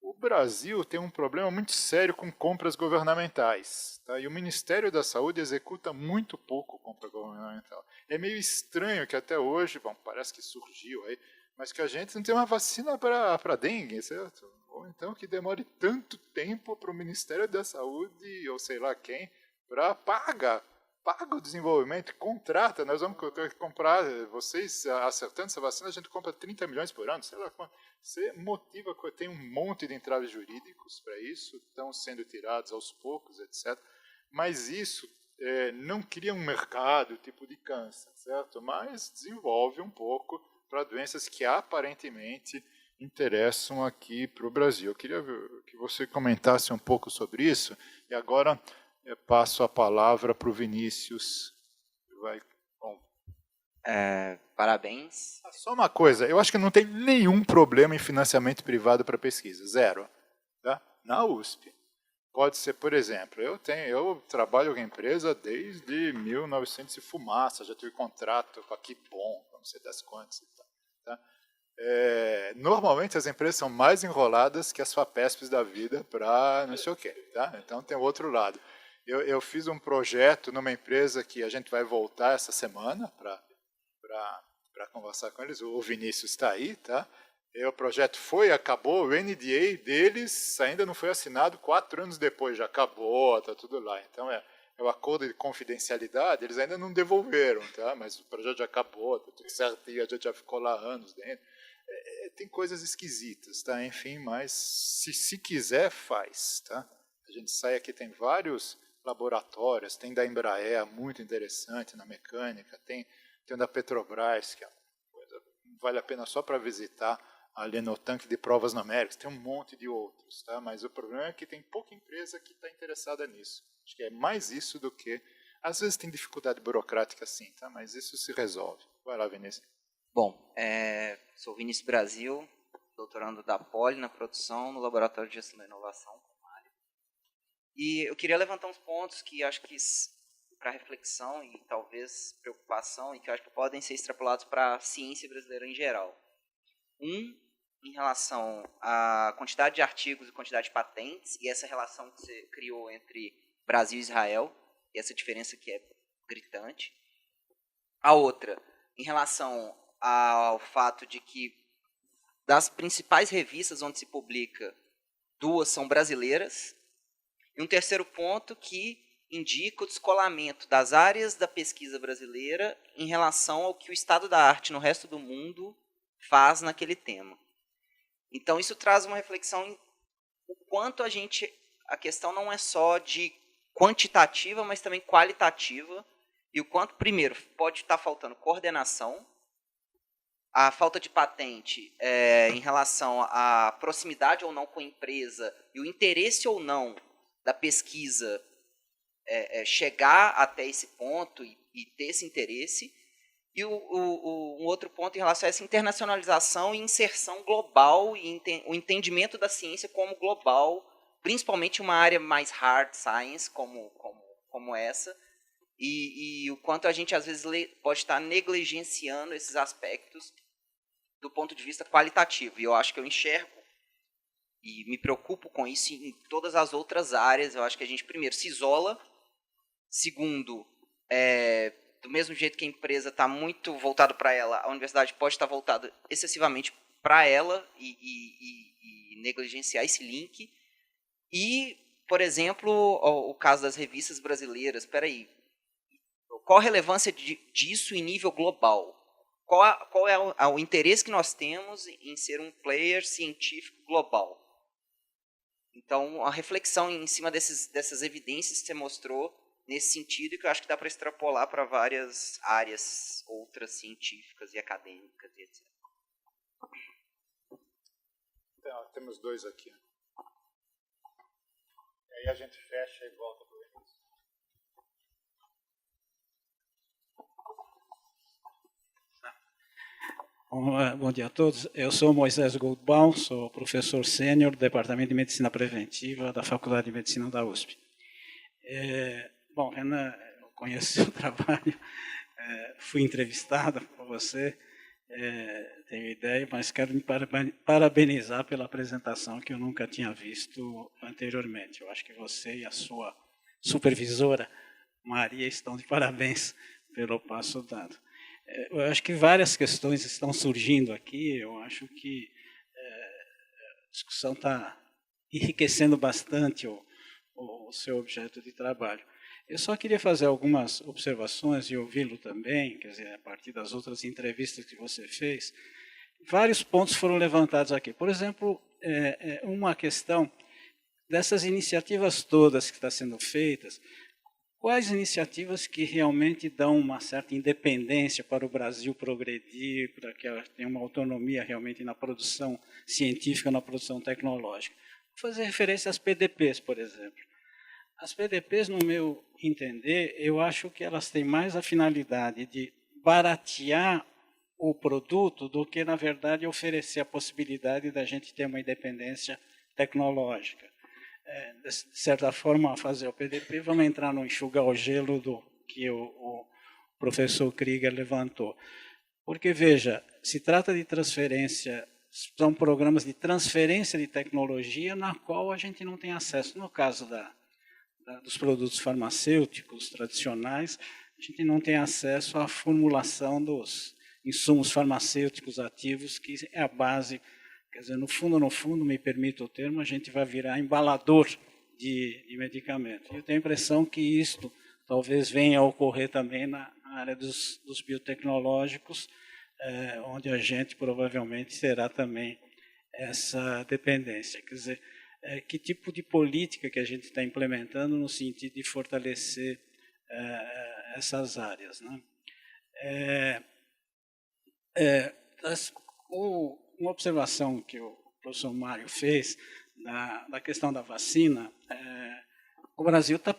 S1: o Brasil tem um problema muito sério com compras governamentais. Tá? E o Ministério da Saúde executa muito pouco compra governamental. É meio estranho que até hoje, parece que surgiu aí, mas que a gente não tem uma vacina para dengue, certo? Ou então que demore tanto tempo para o Ministério da Saúde, ou sei lá quem, para paga o desenvolvimento, contrata, nós vamos comprar, vocês acertando essa vacina, a gente compra 30 milhões por ano, sei lá quanto. Você motiva, tem um monte de entraves jurídicos para isso, estão sendo tirados aos poucos, etc. Mas isso não cria um mercado tipo de câncer, certo? Mas desenvolve um pouco para doenças que aparentemente interessam aqui para o Brasil. Eu queria que você comentasse um pouco sobre isso, e agora eu passo a palavra para o Vinícius.
S7: Parabéns.
S1: Só uma coisa, eu acho que não tem nenhum problema em financiamento privado para pesquisa, zero. Tá? Na USP. Pode ser, por exemplo, eu trabalho com a empresa desde 1900 e fumaça, já tive contrato com a Kipon, não sei das quantas e tal. Tá? Normalmente as empresas são mais enroladas que as FAPESPs da vida para não sei o quê. Tá? Então tem o outro lado. Eu fiz um projeto numa empresa que a gente vai voltar essa semana para conversar com eles. O Vinícius está aí, tá? E o projeto acabou, o NDA deles ainda não foi assinado 4 anos depois, já acabou, está tudo lá. Então o acordo de confidencialidade, eles ainda não devolveram, tá? Mas o projeto já acabou, está tudo certo, e a gente já ficou lá anos dentro. Tem coisas esquisitas, tá? Enfim, mas se quiser, faz, tá? A gente sai aqui, tem vários laboratórios, tem da Embraer, muito interessante na mecânica, tem da Petrobras, que é uma coisa, vale a pena só para visitar, ali no tanque de provas numéricas, tem um monte de outros, tá? Mas o problema é que tem pouca empresa que está interessada nisso. Acho que é mais isso do que... Às vezes tem dificuldade burocrática sim, tá? Mas isso se resolve. Vai lá, Vinícius.
S7: Bom, sou Vinícius Brasil, doutorando da Poli na produção, no Laboratório de Gestão da Inovação. E eu queria levantar uns pontos que acho que para reflexão e talvez preocupação e que eu acho que podem ser extrapolados para a ciência brasileira em geral. Em relação à quantidade de artigos e quantidade de patentes, e essa relação que você criou entre Brasil e Israel, e essa diferença que é gritante. A outra, em relação ao fato de que das principais revistas onde se publica, 2 são brasileiras. E um terceiro ponto que indica o descolamento das áreas da pesquisa brasileira em relação ao que o estado da arte no resto do mundo faz naquele tema. Então, isso traz uma reflexão em o quanto a questão não é só de quantitativa, mas também qualitativa, e o quanto, primeiro, pode estar faltando coordenação, a falta de patente em relação à proximidade ou não com a empresa, e o interesse ou não da pesquisa chegar até esse ponto e ter esse interesse, e um outro ponto em relação a essa internacionalização e inserção global e o entendimento da ciência como global, principalmente uma área mais hard science como essa, e o quanto a gente às vezes pode estar negligenciando esses aspectos do ponto de vista qualitativo. E eu acho que eu enxergo e me preocupo com isso em todas as outras áreas. Eu acho que a gente, primeiro, se isola. Segundo, do mesmo jeito que a empresa está muito voltada para ela, a universidade pode estar voltada excessivamente para ela e negligenciar esse link. E, por exemplo, o caso das revistas brasileiras. Espera aí, qual a relevância disso em nível global? Qual é o interesse que nós temos em ser um player científico global? Então, a reflexão em cima dessas evidências que você mostrou nesse sentido, e que eu acho que dá para extrapolar para várias áreas outras científicas e acadêmicas, etc.
S1: Então, temos 2 aqui. E aí a gente fecha e volta para o início.
S8: Bom dia a todos. Eu sou Moisés Goldbaum, sou professor sênior do Departamento de Medicina Preventiva da Faculdade de Medicina da USP. Bom, Renan, eu conheço o seu trabalho, fui entrevistada por você, tenho ideia, mas quero me parabenizar pela apresentação que eu nunca tinha visto anteriormente. Eu acho que você e a sua supervisora, Maria, estão de parabéns pelo passo dado. Eu acho que várias questões estão surgindo aqui, eu acho que a discussão está enriquecendo bastante o seu objeto de trabalho. Eu só queria fazer algumas observações e ouvi-lo também, quer dizer, a partir das outras entrevistas que você fez. Vários pontos foram levantados aqui. Por exemplo, uma questão dessas iniciativas todas que estão sendo feitas, quais iniciativas que realmente dão uma certa independência para o Brasil progredir, para que ela tenha uma autonomia realmente na produção científica, na produção tecnológica? Vou fazer referência às PDPs, por exemplo. As PDPs, no meu entender, eu acho que elas têm mais a finalidade de baratear o produto do que, na verdade, oferecer a possibilidade da gente ter uma independência tecnológica. De certa forma, a fazer o PDP, vamos entrar no enxugar o gelo do que o professor Krieger levantou. Porque, veja, se trata de transferência, são programas de transferência de tecnologia na qual a gente não tem acesso. No caso dos produtos farmacêuticos tradicionais, a gente não tem acesso à formulação dos insumos farmacêuticos ativos, que é a base. Quer dizer, no fundo, me permita o termo, a gente vai virar embalador de medicamentos. Eu tenho a impressão que isto talvez venha a ocorrer também na área dos biotecnológicos, onde a gente provavelmente terá também essa dependência. Quer dizer, que tipo de política que a gente está implementando no sentido de fortalecer essas áreas, né? Uma observação que o professor Mário fez da questão da vacina, o Brasil está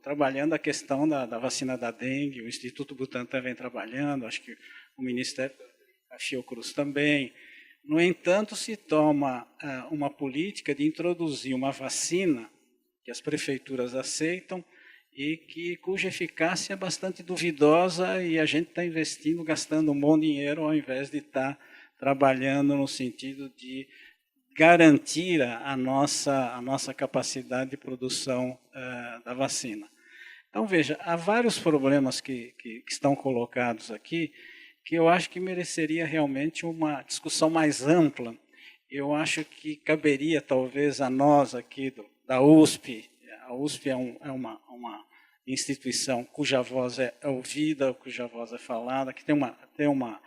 S8: trabalhando a questão da vacina da dengue, o Instituto Butantan vem trabalhando, acho que o Ministério da Fiocruz também. No entanto, se toma uma política de introduzir uma vacina que as prefeituras aceitam e cuja eficácia é bastante duvidosa e a gente está investindo, gastando um bom dinheiro ao invés de estar trabalhando no sentido de garantir a nossa capacidade de produção da vacina. Então, veja, há vários problemas que estão colocados aqui que eu acho que mereceria realmente uma discussão mais ampla. Eu acho que caberia, talvez, a nós aqui da USP. A USP é uma instituição cuja voz é ouvida, cuja voz é falada, que tem uma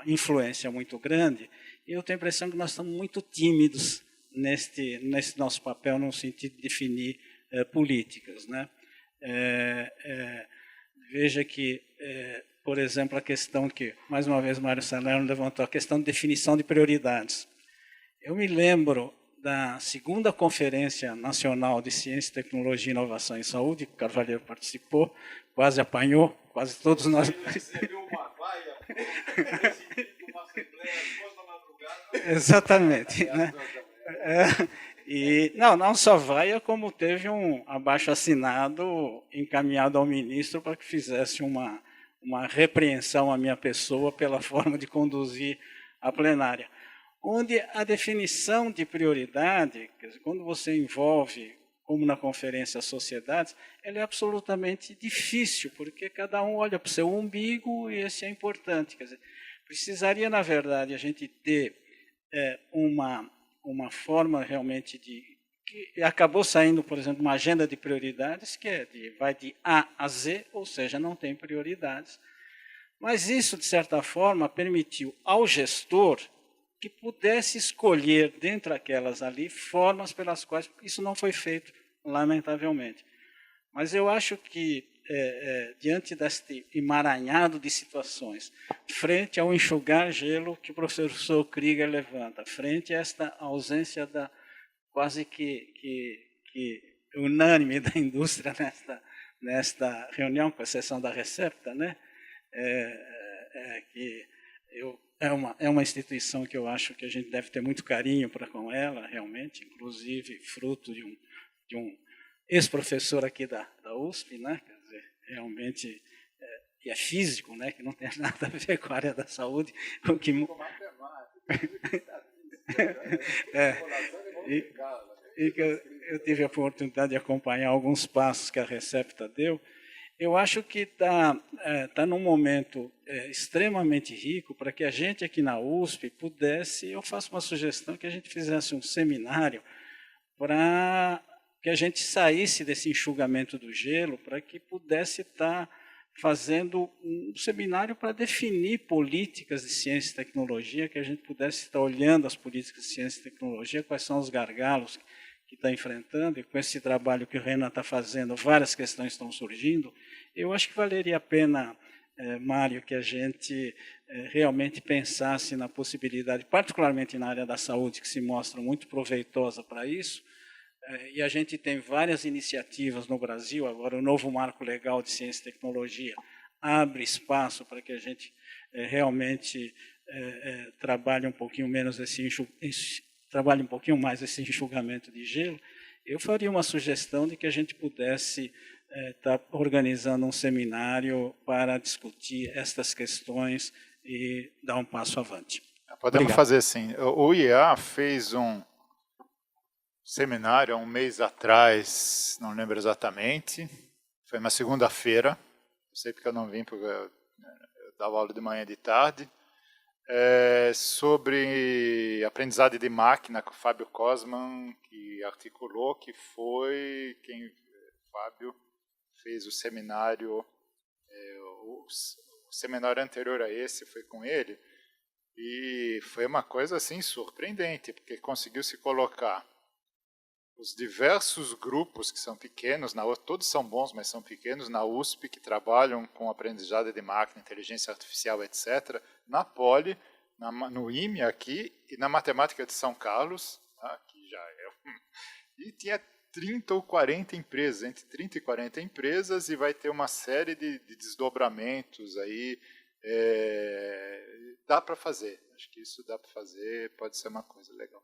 S8: influência muito grande, e eu tenho a impressão que nós estamos muito tímidos nesse nosso papel no sentido de definir políticas, né? Veja que, por exemplo, a questão que, mais uma vez, Mário Salerno levantou, a questão de definição de prioridades. Eu me lembro da segunda Conferência Nacional de Ciência, Tecnologia, Inovação e Saúde, que o Carvalheiro participou, quase apanhou, quase todos nós... Exatamente, né? E não só vaia, como teve um abaixo-assinado encaminhado ao ministro para que fizesse uma repreensão à minha pessoa pela forma de conduzir a plenária. Onde a definição de prioridade, quer dizer, quando você envolve, como na conferência, as sociedades, ela é absolutamente difícil, porque cada um olha para o seu umbigo e esse é importante. Quer dizer, precisaria, na verdade, a gente ter uma forma realmente que acabou saindo, por exemplo, uma agenda de prioridades que vai de A a Z, ou seja, não tem prioridades. Mas isso, de certa forma, permitiu ao gestor que pudesse escolher, dentre aquelas ali, formas pelas quais isso não foi feito, lamentavelmente. Mas eu acho que, diante deste emaranhado de situações, frente ao enxugar gelo que o professor Krieger levanta, frente a esta ausência quase que unânime da indústria nesta reunião, com exceção da Recepta, né? É uma instituição que eu acho que a gente deve ter muito carinho para com ela, realmente, inclusive fruto de um ex-professor aqui da USP, né? Quer dizer, realmente, e é físico, né? Que não tem nada a ver com a área da saúde. E que eu tive a oportunidade de acompanhar alguns passos que a Recepta deu. Eu acho que está num momento extremamente rico para que a gente aqui na USP pudesse, eu faço uma sugestão, que a gente fizesse um seminário para que a gente saísse desse enxugamento do gelo, para que pudesse estar fazendo um seminário para definir políticas de ciência e tecnologia, que a gente pudesse estar olhando as políticas de ciência e tecnologia, quais são os gargalos que está enfrentando, e com esse trabalho que o Renan está fazendo, várias questões estão surgindo. Eu acho que valeria a pena, Mário, que a gente realmente pensasse na possibilidade, particularmente na área da saúde, que se mostra muito proveitosa para isso, e a gente tem várias iniciativas no Brasil, agora o novo marco legal de ciência e tecnologia abre espaço para que a gente realmente trabalhe um pouquinho menos trabalhe um pouquinho mais esse enxugamento de gelo. Eu faria uma sugestão de que a gente pudesse está organizando um seminário para discutir estas questões e dar um passo avante.
S1: Podemos
S8: Obrigado.
S1: fazer assim. O IEA fez um seminário há um mês atrás, não lembro exatamente, foi uma segunda-feira, não sei porque eu não vim, porque eu dava aula de manhã e de tarde, sobre aprendizado de máquina com o Fábio Cosman, que articulou, que foi quem Fábio fez o seminário, o seminário anterior a esse foi com ele, e foi uma coisa assim surpreendente, porque conseguiu se colocar os diversos grupos que são pequenos, todos são bons, mas são pequenos, na USP, que trabalham com aprendizado de máquina, inteligência artificial, etc., na Poli, no IME aqui, e na Matemática de São Carlos, tá, que já é... E tinha 30 ou 40 empresas, entre 30 e 40 empresas, e vai ter uma série de desdobramentos aí. Dá para fazer, acho que isso dá para fazer, pode ser uma coisa legal.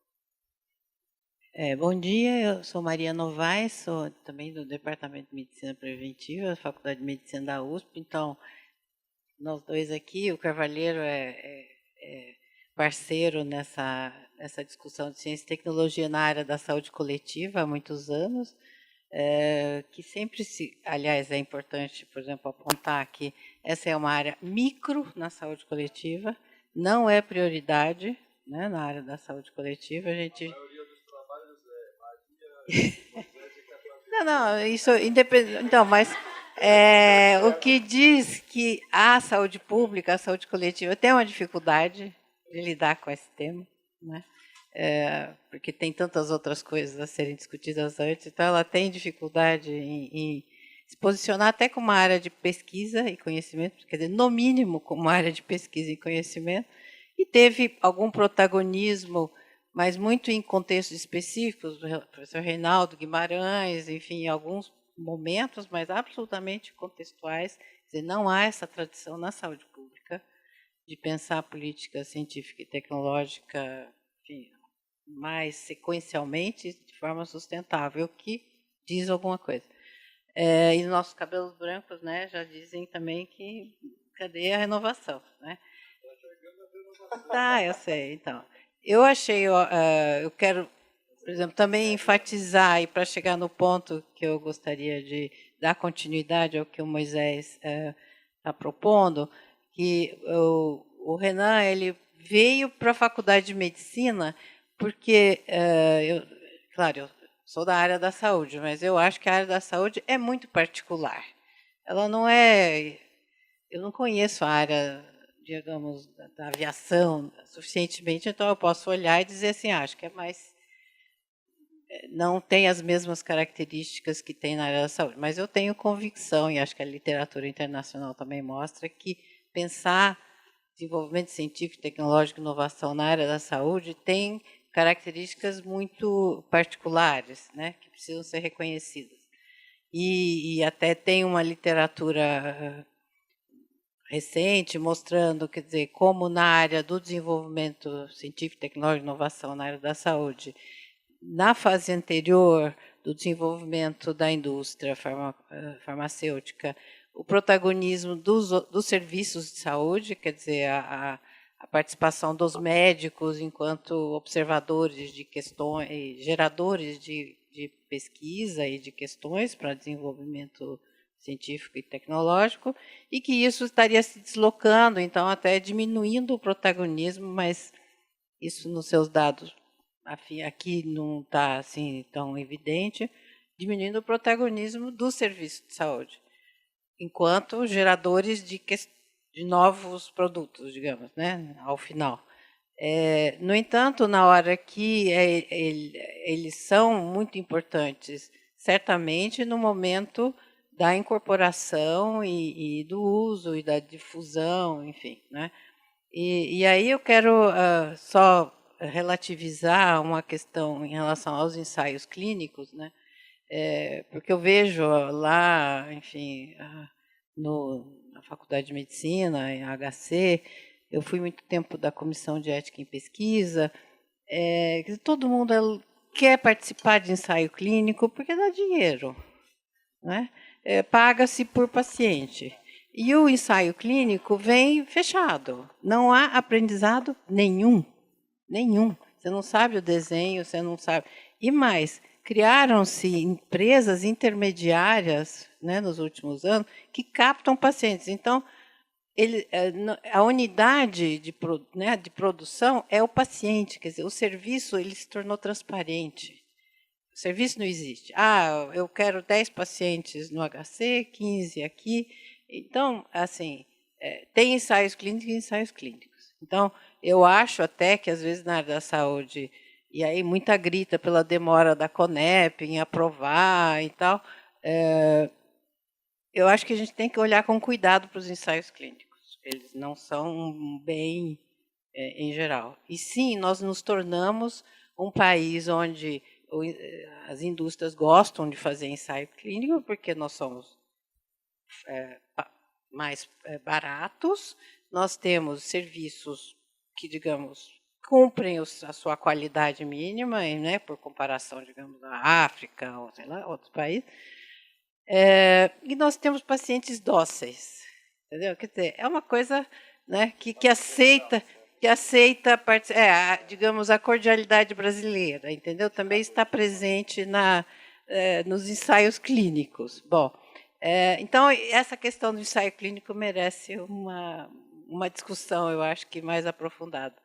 S9: Bom dia, eu sou Maria Novaes, sou também do Departamento de Medicina Preventiva, da Faculdade de Medicina da USP. Então, nós dois aqui, o Carvalheiro é parceiro nessa discussão de ciência e tecnologia na área da saúde coletiva há muitos anos, que sempre aliás, é importante, por exemplo, apontar que essa é uma área micro na saúde coletiva, não é prioridade, né, na área da saúde coletiva. A gente... Não, isso independente. Então, mas o que diz que a saúde pública, a saúde coletiva, tem uma dificuldade de lidar com esse tema, né? Porque tem tantas outras coisas a serem discutidas antes, então ela tem dificuldade em se posicionar até como uma área de pesquisa e conhecimento, quer dizer, no mínimo como uma área de pesquisa e conhecimento, e teve algum protagonismo, mas muito em contextos específicos, do professor Reinaldo Guimarães, enfim, em alguns momentos, mas absolutamente contextuais. Quer dizer, não há essa tradição na saúde pública de pensar a política científica e tecnológica, enfim, mais sequencialmente, de forma sustentável, que diz alguma coisa. E nossos cabelos brancos, né, já dizem também que cadê a renovação, né? Tá, eu sei, então. Eu achei, eu quero, por exemplo, também enfatizar, e para chegar no ponto que eu gostaria de dar continuidade ao que o Moisés está propondo, que o Renan ele veio para a Faculdade de Medicina porque, claro, eu sou da área da saúde, mas eu acho que a área da saúde é muito particular. Ela não é... Eu não conheço a área, digamos, da aviação suficientemente, então eu posso olhar e dizer assim, acho que é mais... Não tem as mesmas características que tem na área da saúde, mas eu tenho convicção, e acho que a literatura internacional também mostra, que pensar desenvolvimento científico, tecnológico e inovação na área da saúde tem características muito particulares, né, que precisam ser reconhecidas. E até tem uma literatura recente mostrando, quer dizer, como na área do desenvolvimento científico, tecnológico e inovação na área da saúde, na fase anterior do desenvolvimento da indústria farmacêutica, o protagonismo dos serviços de saúde, quer dizer, a participação dos médicos enquanto observadores de questões, geradores de pesquisa e de questões para desenvolvimento científico e tecnológico, e que isso estaria se deslocando, então até diminuindo o protagonismo, mas isso nos seus dados aqui não está assim tão evidente, diminuindo o protagonismo do serviço de saúde, enquanto geradores de novos produtos, digamos, né, ao final. No entanto, na hora que eles são muito importantes, certamente no momento da incorporação e do uso e da difusão, enfim, né? E aí eu quero só relativizar uma questão em relação aos ensaios clínicos, né? Porque eu vejo lá, enfim, na Faculdade de Medicina, em HC, eu fui muito tempo da Comissão de Ética em Pesquisa, todo mundo quer participar de ensaio clínico porque dá dinheiro. né? Paga-se por paciente. E o ensaio clínico vem fechado. Não há aprendizado nenhum. Nenhum. Você não sabe o desenho, você não sabe. E mais, criaram-se empresas intermediárias, né, nos últimos anos que captam pacientes. Então, a unidade de produção é o paciente. Quer dizer, o serviço ele se tornou transparente. O serviço não existe. Eu quero 10 pacientes no HC, 15 aqui. Então, assim, tem ensaios clínicos e ensaios clínicos. Então, eu acho até que, às vezes, na área da saúde, e aí muita grita pela demora da Conep em aprovar e tal, eu acho que a gente tem que olhar com cuidado para os ensaios clínicos. Eles não são bem em geral. E, sim, nós nos tornamos um país onde as indústrias gostam de fazer ensaio clínico, porque nós somos mais baratos, nós temos serviços que, digamos, cumprem a sua qualidade mínima, né, por comparação, digamos, à África ou, sei lá, outros países, e nós temos pacientes dóceis, entendeu? Quer dizer, é uma coisa, né, que aceita, digamos, a cordialidade brasileira, entendeu? Também está presente nos ensaios clínicos. Bom, então, essa questão do ensaio clínico merece uma discussão, eu acho que mais aprofundada.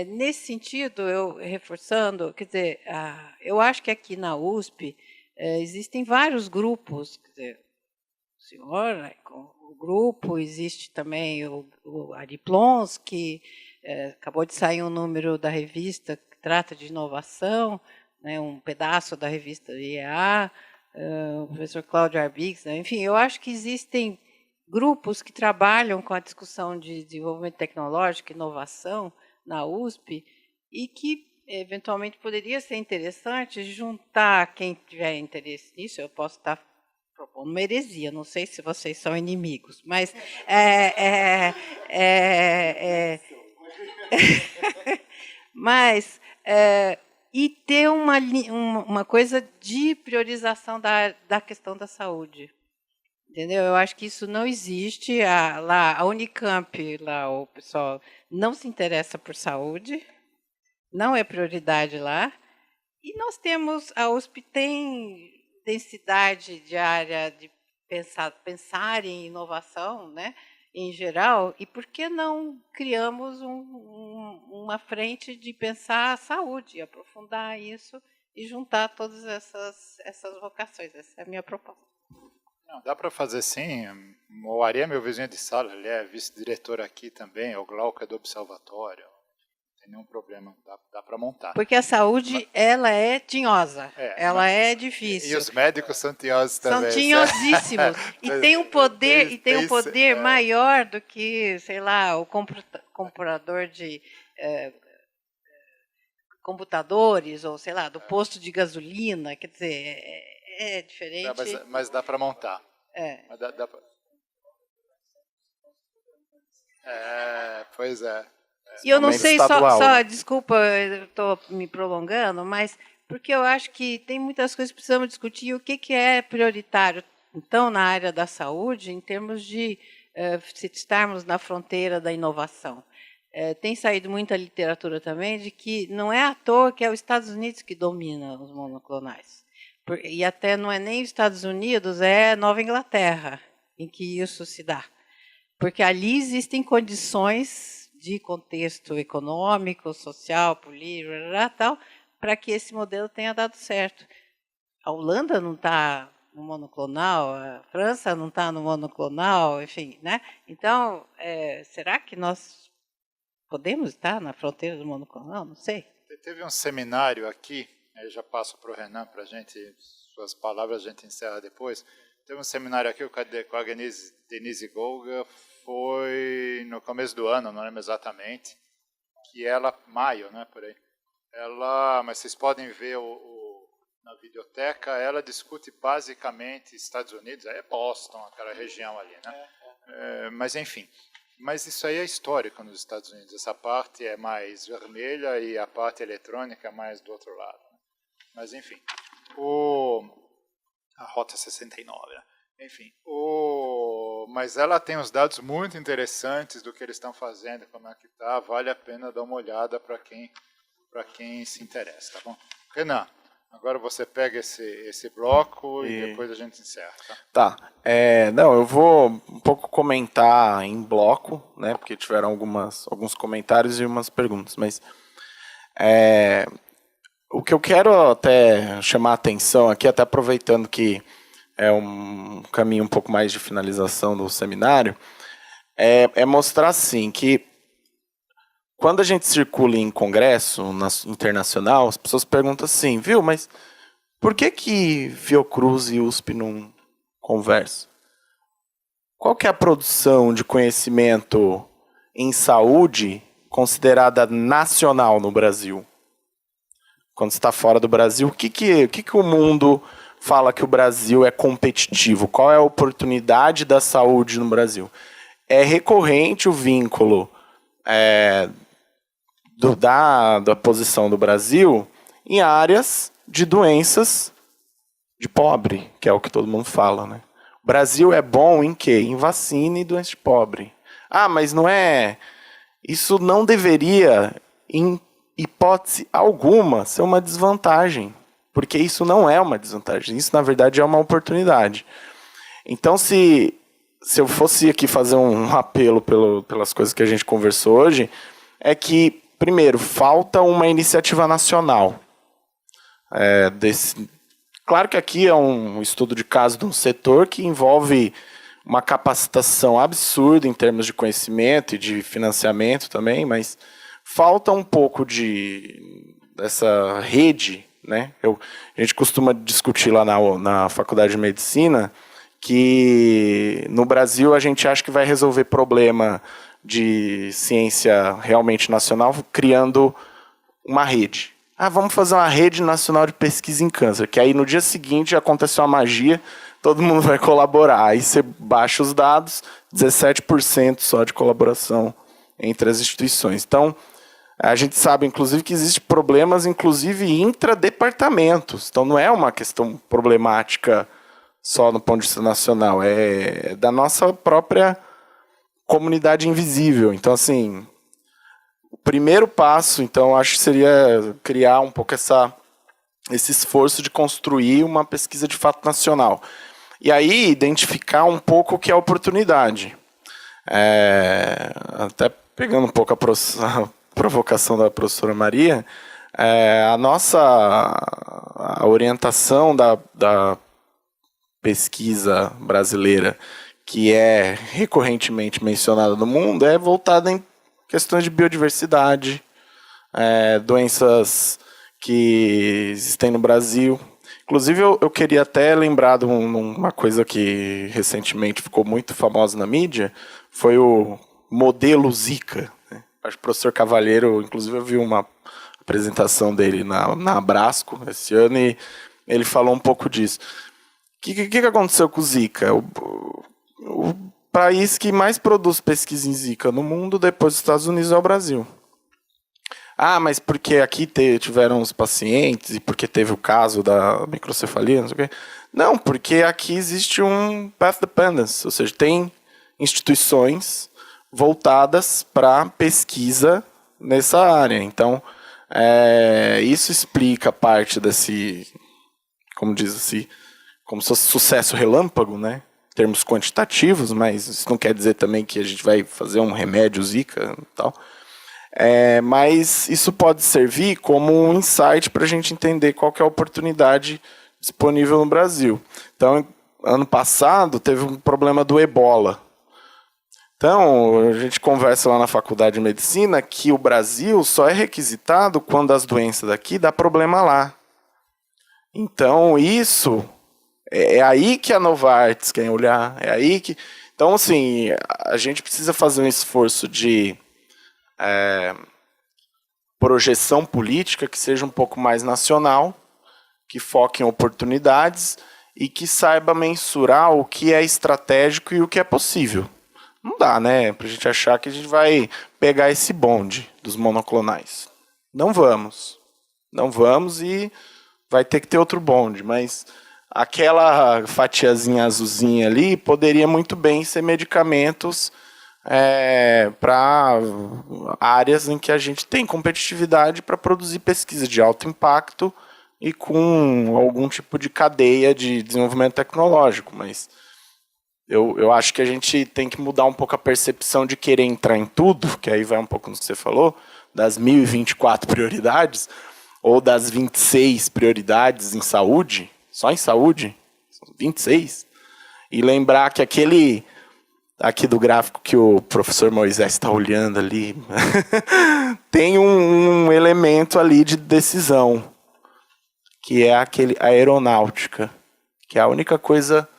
S9: Nesse sentido, eu reforçando, quer dizer, eu acho que aqui na USP existem vários grupos, quer dizer, o senhor, né, com o grupo, existe também o Ariplons, que acabou de sair um número da revista que trata de inovação, né, um pedaço da revista IEA, o professor Cláudio Arbix, né, enfim, eu acho que existem grupos que trabalham com a discussão de desenvolvimento tecnológico, inovação, na USP, e que, eventualmente, poderia ser interessante juntar quem tiver interesse nisso. Eu posso estar propondo uma heresia, não sei se vocês são inimigos, mas e ter uma coisa de priorização da questão da saúde. Entendeu? Eu acho que isso não existe. A Unicamp, lá, o pessoal não se interessa por saúde, não é prioridade lá. E nós temos, a USP tem densidade de área de pensar em inovação, né, em geral, e por que não criamos uma frente de pensar a saúde, aprofundar isso e juntar todas essas vocações? Essa é a minha proposta.
S1: Não, dá para fazer sim. O Ari é meu vizinho de sala, ele é vice-diretor aqui também, o Glauco é do Observatório. Não tem nenhum problema, dá para montar.
S9: Porque a saúde, ela é tinhosa, ela é difícil.
S1: E os médicos são tinhosos também.
S9: São tinhosíssimos. E tem um poder maior do que, sei lá, o comprador de computadores, ou sei lá, do posto de gasolina, quer dizer, é diferente.
S1: Mas dá para montar. Pois é.
S9: E eu não sei, desculpa, eu estou me prolongando, mas porque eu acho que tem muitas coisas que precisamos discutir. O que é prioritário, então, na área da saúde, em termos de estarmos na fronteira da inovação. Tem saído muita literatura também de que não é à toa que é os Estados Unidos que domina os monoclonais. E até não é nem os Estados Unidos, é Nova Inglaterra em que isso se dá. Porque ali existem condições de contexto econômico, social, político, tal, para que esse modelo tenha dado certo. A Holanda não está no monoclonal, a França não está no monoclonal, enfim, né? Então, será que nós podemos estar na fronteira do monoclonal? Não sei.
S1: Teve um seminário aqui, eu já passo para o Renan, para a gente, suas palavras a gente encerra depois. Teve um seminário aqui com a Denise Golga, foi no começo do ano, não lembro exatamente, que ela, maio, né, por aí. Mas vocês podem ver na videoteca, ela discute basicamente Estados Unidos, é Boston, aquela região ali, né? Mas enfim, mas isso aí é histórico nos Estados Unidos, essa parte é mais vermelha e a parte eletrônica é mais do outro lado. Mas enfim, a Rota 69. Né? Enfim, mas ela tem uns dados muito interessantes do que eles estão fazendo, como é que está, vale a pena dar uma olhada para quem se interessa, tá bom? Renan, agora você pega esse bloco e depois a gente encerra, tá?
S6: Tá. Não, eu vou um pouco comentar em bloco, né? Porque tiveram alguns comentários e umas perguntas, mas o que eu quero até chamar a atenção aqui, até aproveitando que é um caminho um pouco mais de finalização do seminário, é mostrar assim que quando a gente circula em congresso internacional, as pessoas perguntam assim, viu, mas por que Fiocruz e USP não conversam? Qual que é a produção de conhecimento em saúde considerada nacional no Brasil? Quando você está fora do Brasil, o que o mundo fala que o Brasil é competitivo? Qual é a oportunidade da saúde no Brasil? É recorrente o vínculo da posição do Brasil em áreas de doenças de pobre, que é o que todo mundo fala, né? O Brasil é bom em quê? Em vacina e doença de pobre. Ah, mas não é... Isso não deveria, em hipótese alguma, ser uma desvantagem. Porque isso não é uma desvantagem. Isso, na verdade, é uma oportunidade. Então, se eu fosse aqui fazer um apelo pelas coisas que a gente conversou hoje, é que, primeiro, falta uma iniciativa nacional. Claro que aqui é um estudo de caso de um setor que envolve uma capacitação absurda em termos de conhecimento e de financiamento também, mas falta um pouco dessa rede, né? A gente costuma discutir lá na Faculdade de Medicina que no Brasil a gente acha que vai resolver problema de ciência realmente nacional criando uma rede. Vamos fazer uma rede nacional de pesquisa em câncer, que aí no dia seguinte acontece uma magia, todo mundo vai colaborar. Aí você baixa os dados, 17% só de colaboração entre as instituições. Então, a gente sabe, inclusive, que existem problemas, inclusive, intradepartamentos. Então, não é uma questão problemática só no ponto de vista nacional, é da nossa própria comunidade invisível. Então, assim, o primeiro passo, então, acho que seria criar um pouco esse esforço de construir uma pesquisa de fato nacional. E aí, identificar um pouco o que é oportunidade. Até pegando um pouco a provocação da professora Maria, a orientação da pesquisa brasileira, que é recorrentemente mencionada no mundo, é voltada em questões de biodiversidade, doenças que existem no Brasil. Inclusive, eu queria até lembrar de uma coisa que recentemente ficou muito famosa na mídia, foi o modelo Zika. Acho que o professor Cavalheiro, inclusive, eu vi uma apresentação dele na Abrasco esse ano e ele falou um pouco disso. O que aconteceu com o Zika? O país que mais produz pesquisa em Zika no mundo, depois dos Estados Unidos, é o Brasil. Mas porque aqui tiveram os pacientes e porque teve o caso da microcefalia, não sei o quê. Não, porque aqui existe um path dependence, ou seja, tem instituições voltadas para pesquisa nessa área. Então, isso explica parte desse, como diz assim, como se fosse sucesso relâmpago, né? Em termos quantitativos, mas isso não quer dizer também que a gente vai fazer um remédio Zika e tal. Mas isso pode servir como um insight para a gente entender qual que é a oportunidade disponível no Brasil. Então, ano passado, teve um problema do ebola. Então, a gente conversa lá na Faculdade de Medicina que o Brasil só é requisitado quando as doenças daqui dá problema lá. Então, isso é aí que a Novartis quer olhar. É aí que... Então, assim, a gente precisa fazer um esforço de projeção política que seja um pouco mais nacional, que foque em oportunidades e que saiba mensurar o que é estratégico e o que é possível. Não dá, né, pra gente achar que a gente vai pegar esse bonde dos monoclonais. Não vamos. Não vamos e vai ter que ter outro bonde, mas aquela fatiazinha azulzinha ali poderia muito bem ser medicamentos para áreas em que a gente tem competitividade para produzir pesquisa de alto impacto e com algum tipo de cadeia de desenvolvimento tecnológico, mas eu acho que a gente tem que mudar um pouco a percepção de querer entrar em tudo, que aí vai um pouco no que você falou, das 1024 prioridades, ou das 26 prioridades em saúde, só em saúde, 26, e lembrar que aquele, aqui do gráfico que o professor Moisés está olhando ali, tem um elemento ali de decisão, que é a aeronáutica, que é a única coisa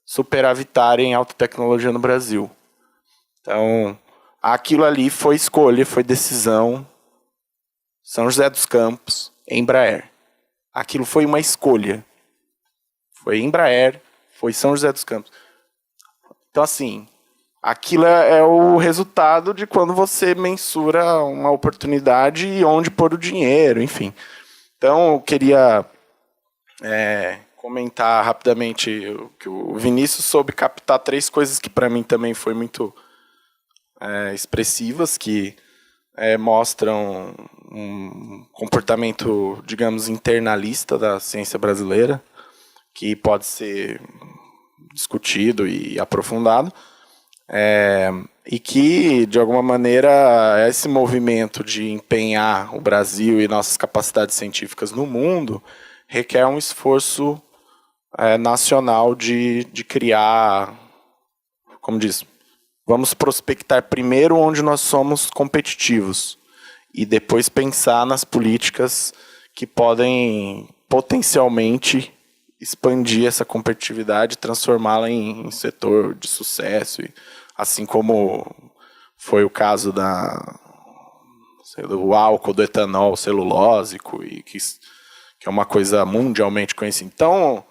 S6: superavitária em alta tecnologia no Brasil. Então, aquilo ali foi escolha, foi decisão. São José dos Campos, Embraer. Aquilo foi uma escolha. Foi Embraer, foi São José dos Campos. Então, assim, aquilo é o resultado de quando você mensura uma oportunidade e onde pôr o dinheiro, enfim. Então, eu queria comentar rapidamente que o Vinícius soube captar 3 coisas que para mim também foi muito expressivas, que mostram um comportamento, digamos, internalista da ciência brasileira, que pode ser discutido e aprofundado, e que, de alguma maneira, esse movimento de empenhar o Brasil e nossas capacidades científicas no mundo requer um esforço nacional de criar, como diz, vamos prospectar primeiro onde nós somos competitivos e depois pensar nas políticas que podem potencialmente expandir essa competitividade e transformá-la em setor de sucesso, assim como foi o caso do álcool, do etanol celulósico, e que é uma coisa mundialmente conhecida. Então,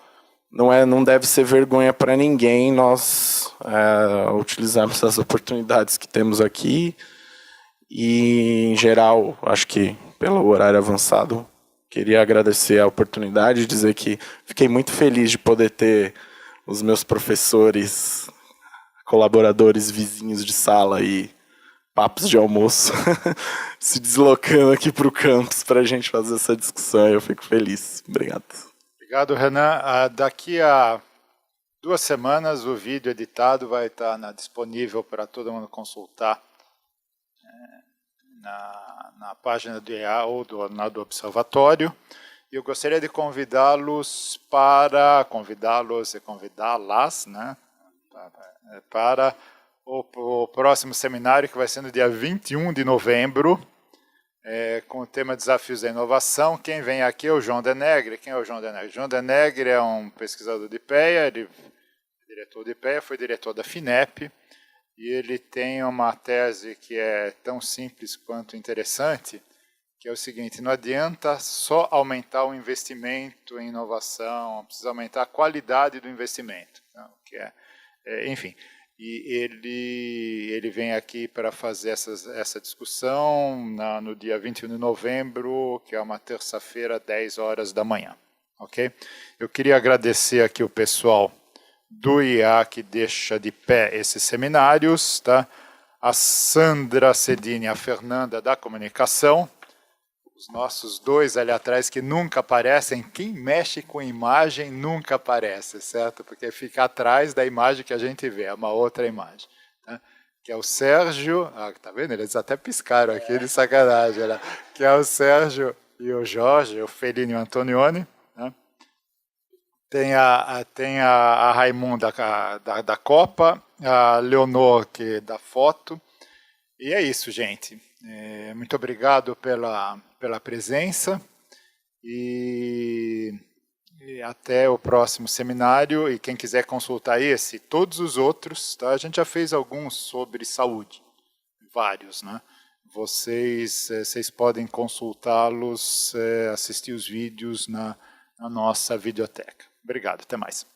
S6: não deve ser vergonha para ninguém nós utilizarmos as oportunidades que temos aqui. E, em geral, acho que pelo horário avançado, queria agradecer a oportunidade e dizer que fiquei muito feliz de poder ter os meus professores, colaboradores, vizinhos de sala e papos de almoço se deslocando aqui para o campus para a gente fazer essa discussão. Eu fico feliz. Obrigado.
S1: Obrigado, Renan. Daqui a 2 semanas o vídeo editado vai estar disponível para todo mundo consultar na página do EA ou do Observatório. E eu gostaria de convidá-los e convidá-las, né, para o próximo seminário, que vai ser no dia 21 de novembro, com o tema Desafios da Inovação. Quem vem aqui é o João Denegre. Quem é o João Denegre? João Denegre é um pesquisador de IPEA, ele é diretor de IPEA, foi diretor da FINEP, e ele tem uma tese que é tão simples quanto interessante, que é o seguinte: não adianta só aumentar o investimento em inovação, precisa aumentar a qualidade do investimento. Então, enfim, e ele vem aqui para fazer essa discussão no dia 21 de novembro, que é uma terça-feira, 10 horas da manhã. Okay? Eu queria agradecer aqui o pessoal do IA que deixa de pé esses seminários, tá? A Sandra Cedini e a Fernanda da Comunicação, os nossos 2 ali atrás que nunca aparecem. Quem mexe com imagem nunca aparece, certo? Porque fica atrás da imagem que a gente vê, é uma outra imagem. Tá? Que é o Sérgio, tá vendo? Eles até piscaram aqui de sacanagem, né? Que é o Sérgio e o Jorge, o Felino e o Antonioni. Né? Tem a Raimunda da Copa, a Leonor que da foto. E é isso, gente. Muito obrigado pela presença e até o próximo seminário. E quem quiser consultar esse, todos os outros, tá? A gente já fez alguns sobre saúde, vários, né? Vocês podem consultá-los, assistir os vídeos na nossa videoteca. Obrigado, até mais.